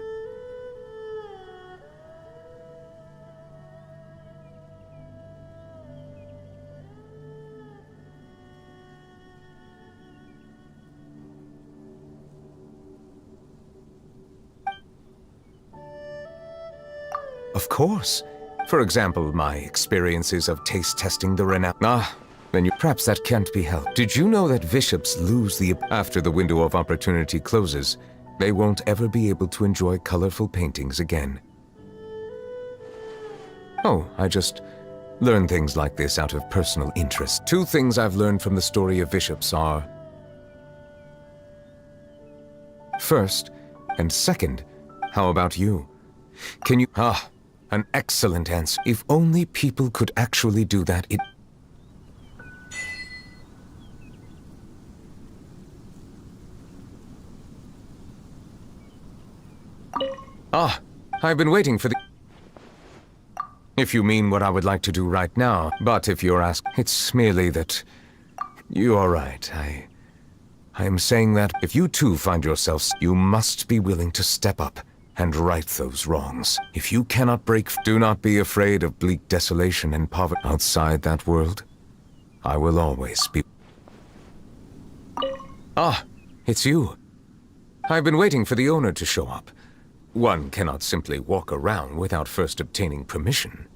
Of course. For example, my experiences of taste testing the renowned... then perhaps that can't be helped. Did you know that bishops lose the... After the window of opportunity closes, they won't ever be able to enjoy colorful paintings again. Oh, I just learn things like this out of personal interest. Two things I've learned from the story of bishops are... First, and second, how about you? Can you... An excellent answer. If only people could actually do that, it... I've been waiting for the... If you mean what I would like to do right now, but if you're asked, it's merely that... You are right, I am saying that if you too find yourselves, you must be willing to step up and right those wrongs. If you cannot break, do not be afraid of bleak desolation and poverty. Outside that world, I will always be... It's you. I've been waiting for the owner to show up. One cannot simply walk around without first obtaining permission.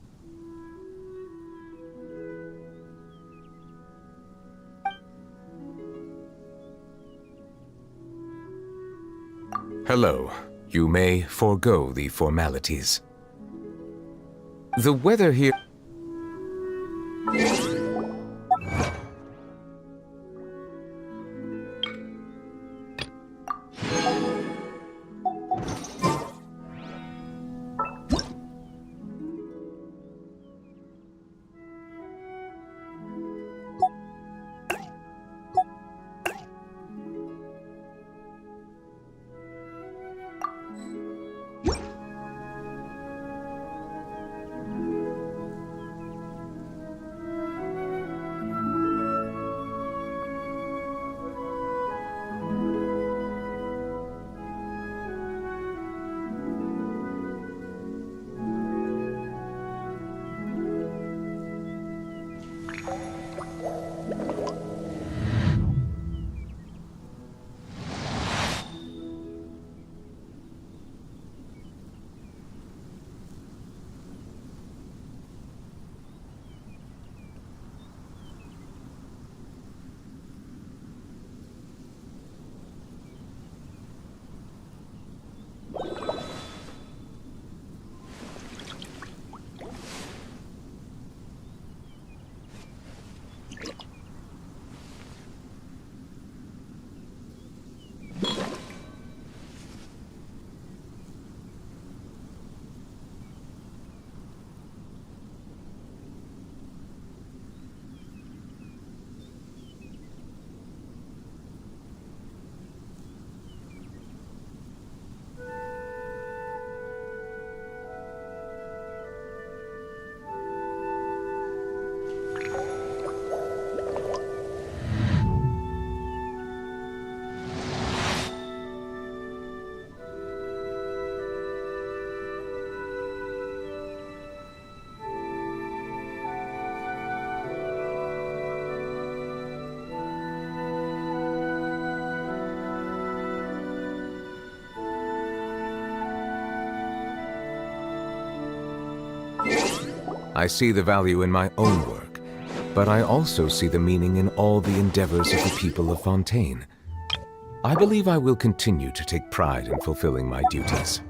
Hello. You may forego the formalities. The weather here... I see the value in my own work, but I also see the meaning in all the endeavors of the people of Fontaine. I believe I will continue to take pride in fulfilling my duties.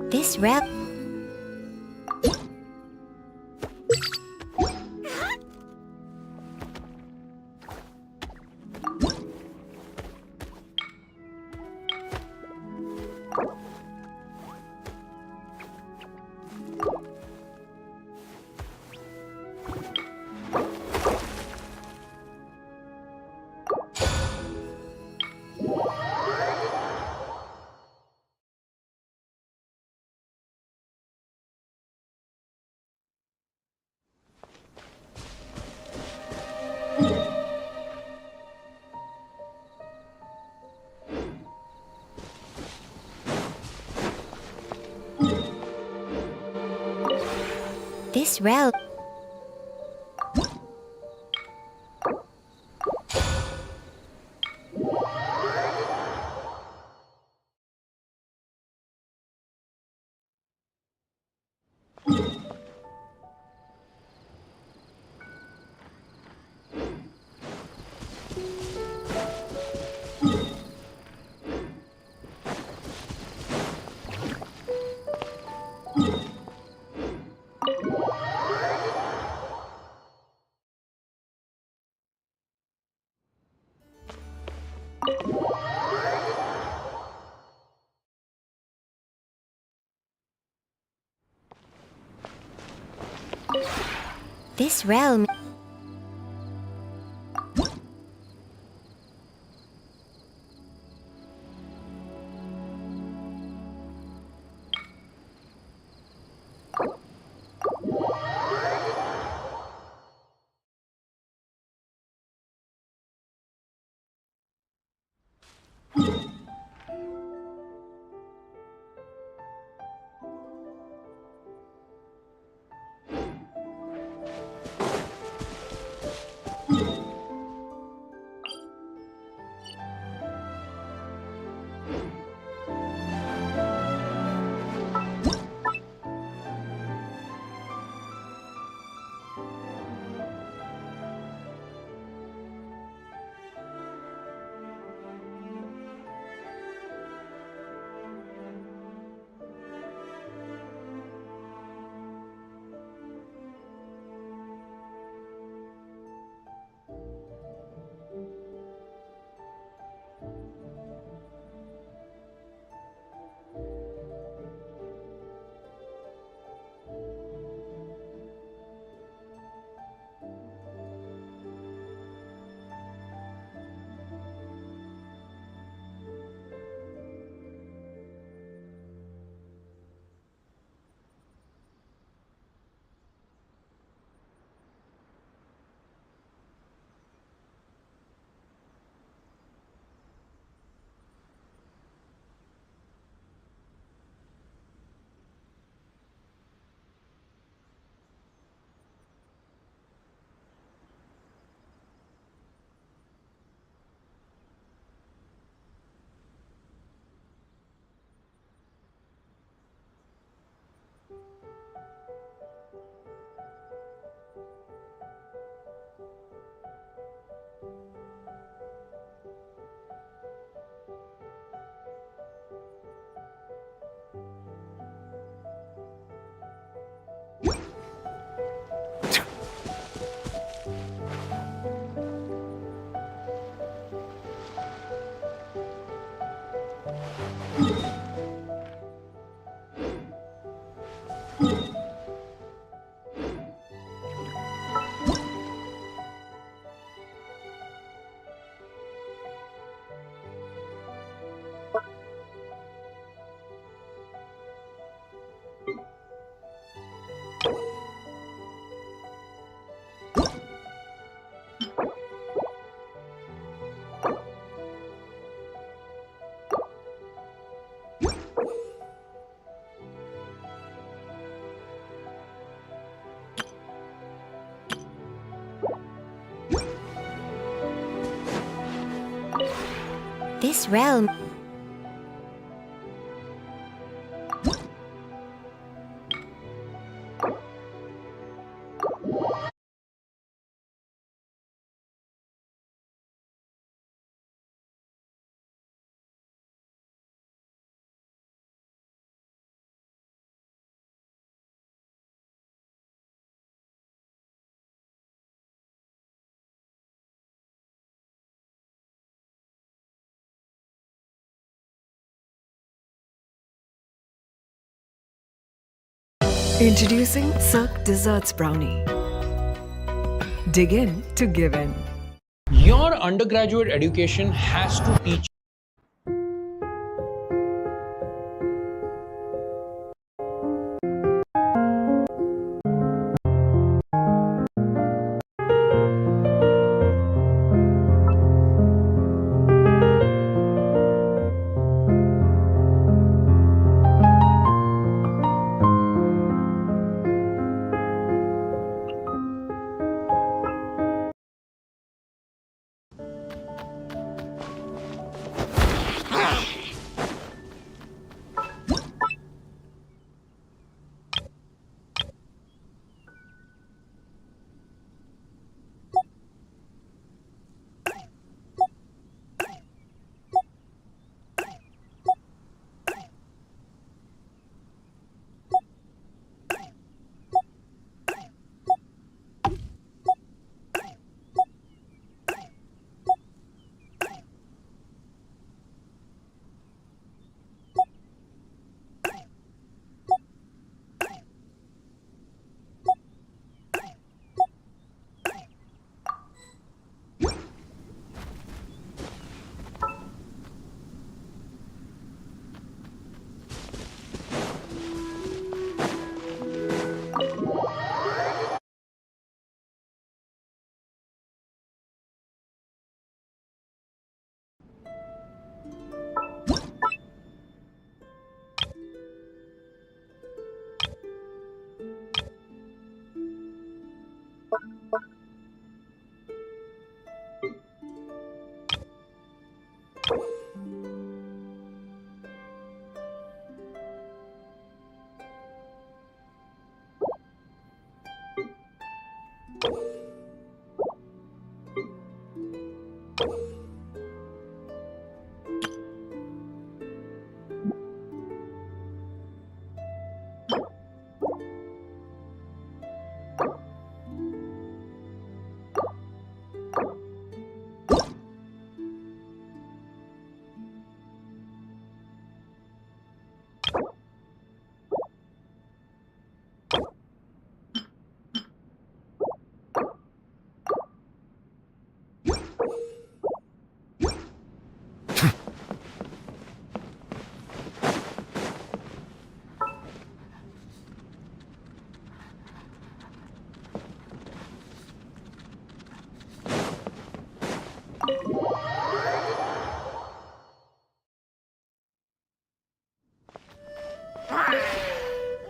This realm. This realm. This realm. This realm. Introducing Silk Desserts Brownie. Dig in to give in. Your undergraduate education has to teach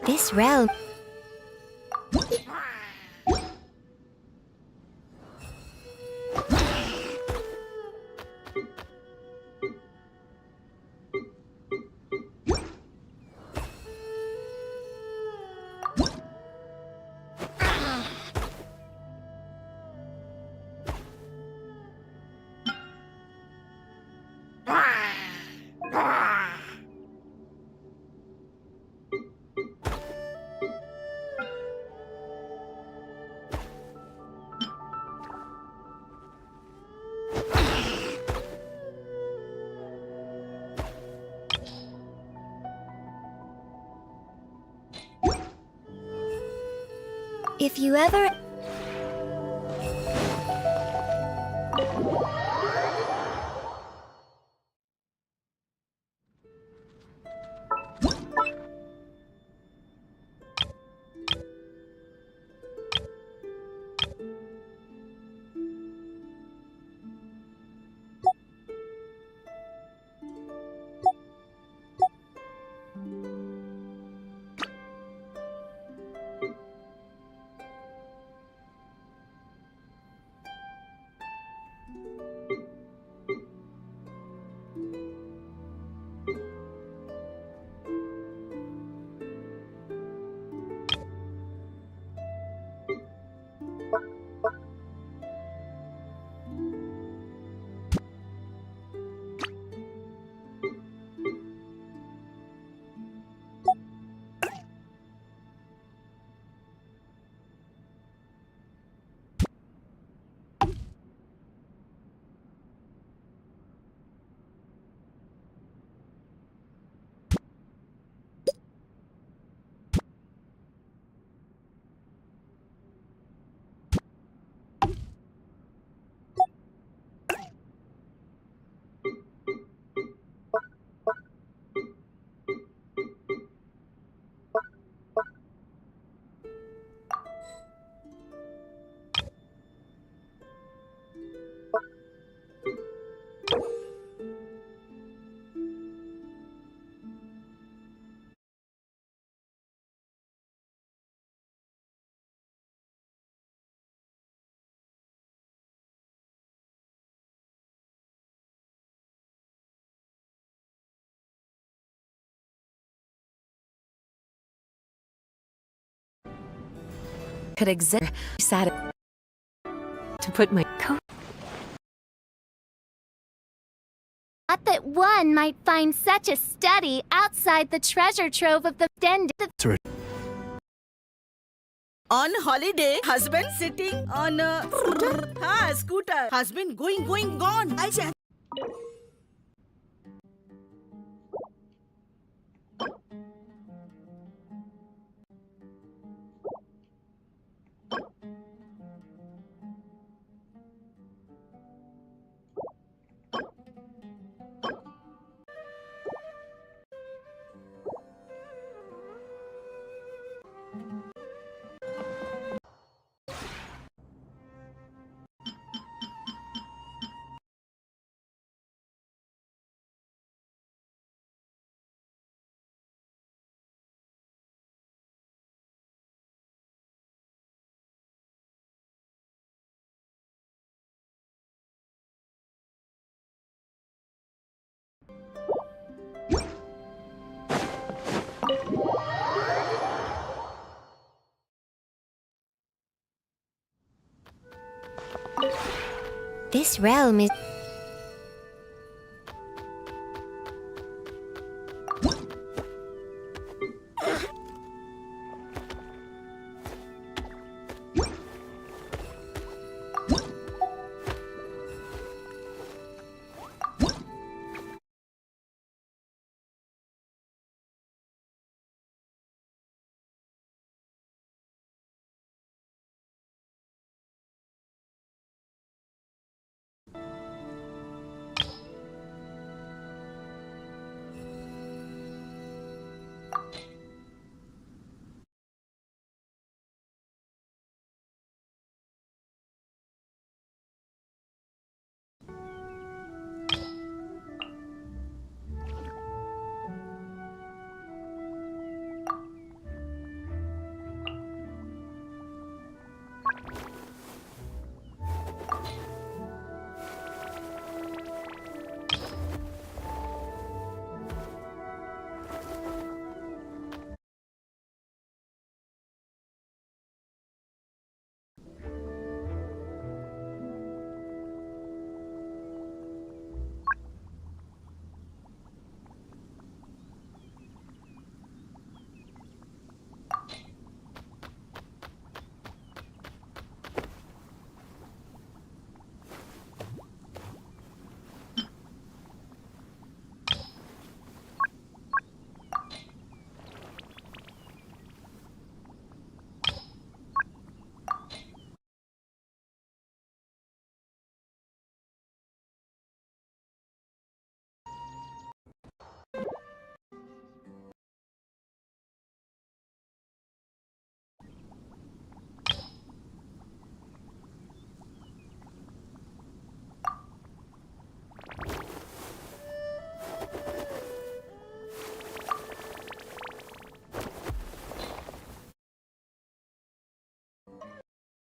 This realm. If you ever... could exist. To put my coat. Thought that one might find such a study outside the treasure trove of the den. On holiday, husband sitting on a scooter. Scooter. Husband going, gone. I said. This realm is...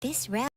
This realm...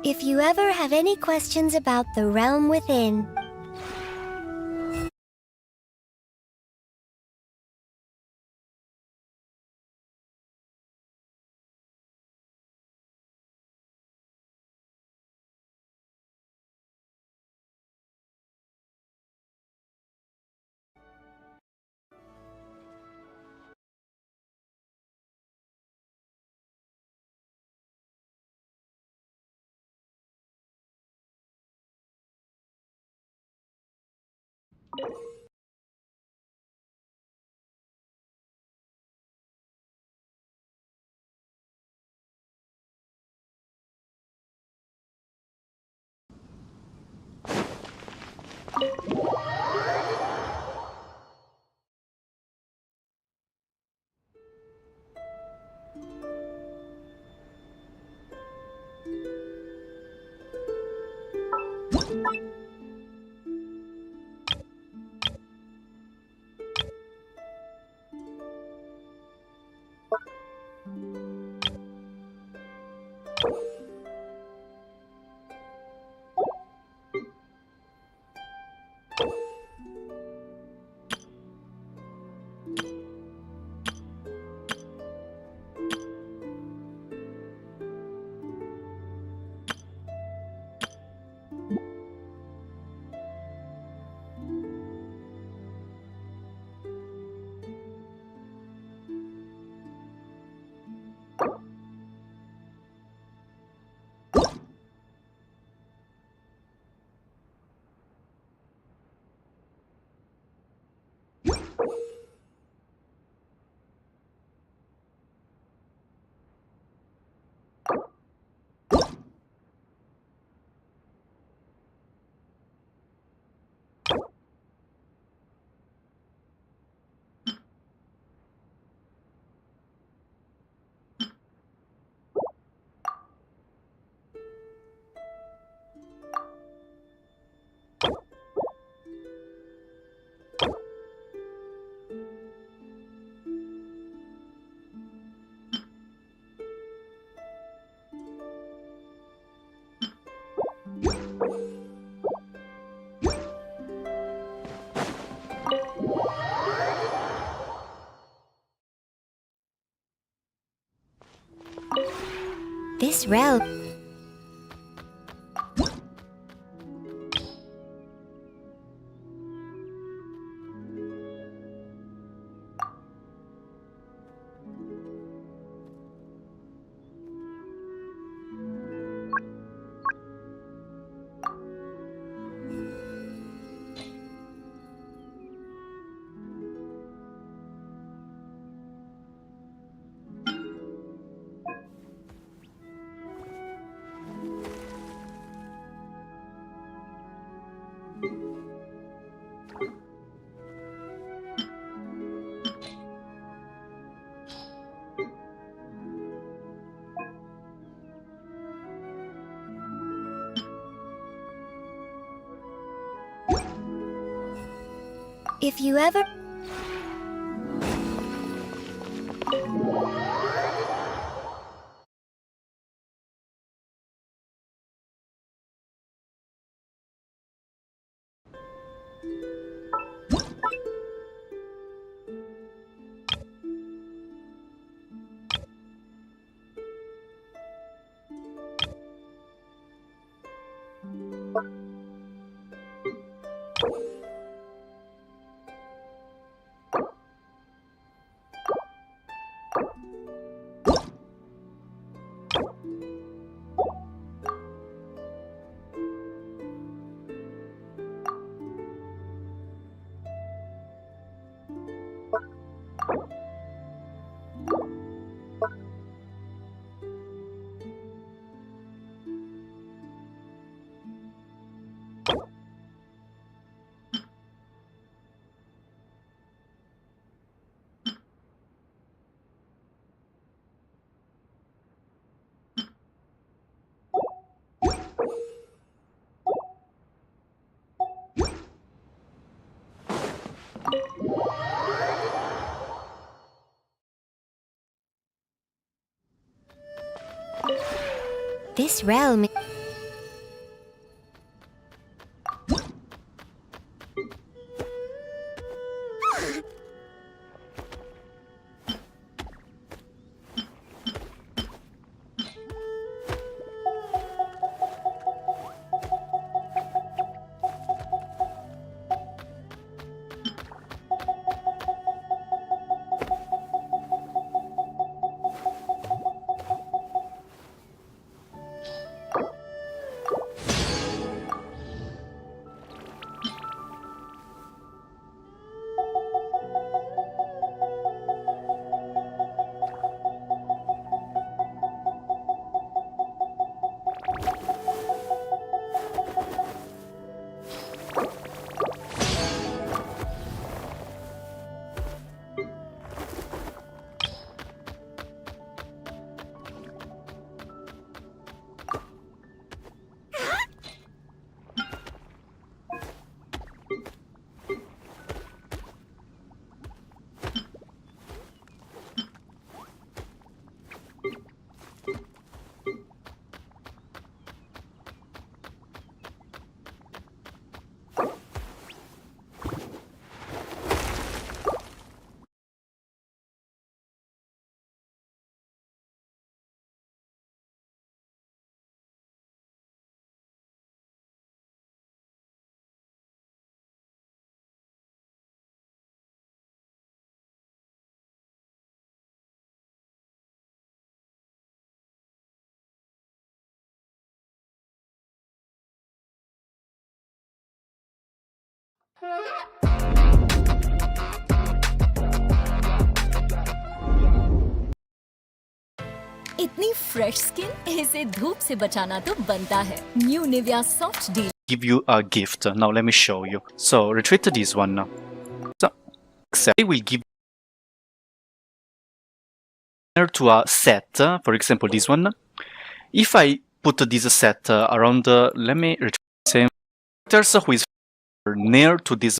If you ever have any questions about the realm within, this realm. If you ever... This realm... इतनी fresh skin, इसे धूप से बचाना तो बनता है। New Nivea soft deal. Give you a gift. Now let me show you. So retrieve this one. So I will give to a set. For example, this one. If I put this set around, let me retrieve same characters who is near to this.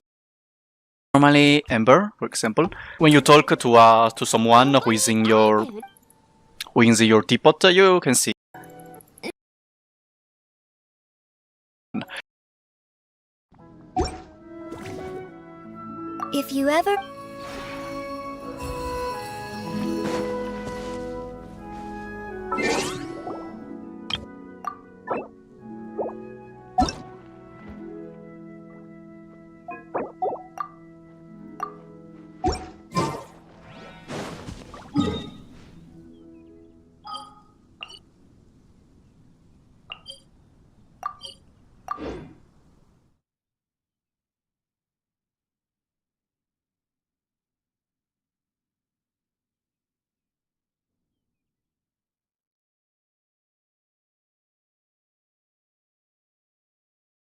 Normally, Amber, for example, when you talk to someone who is in your teapot, you can see. If you ever...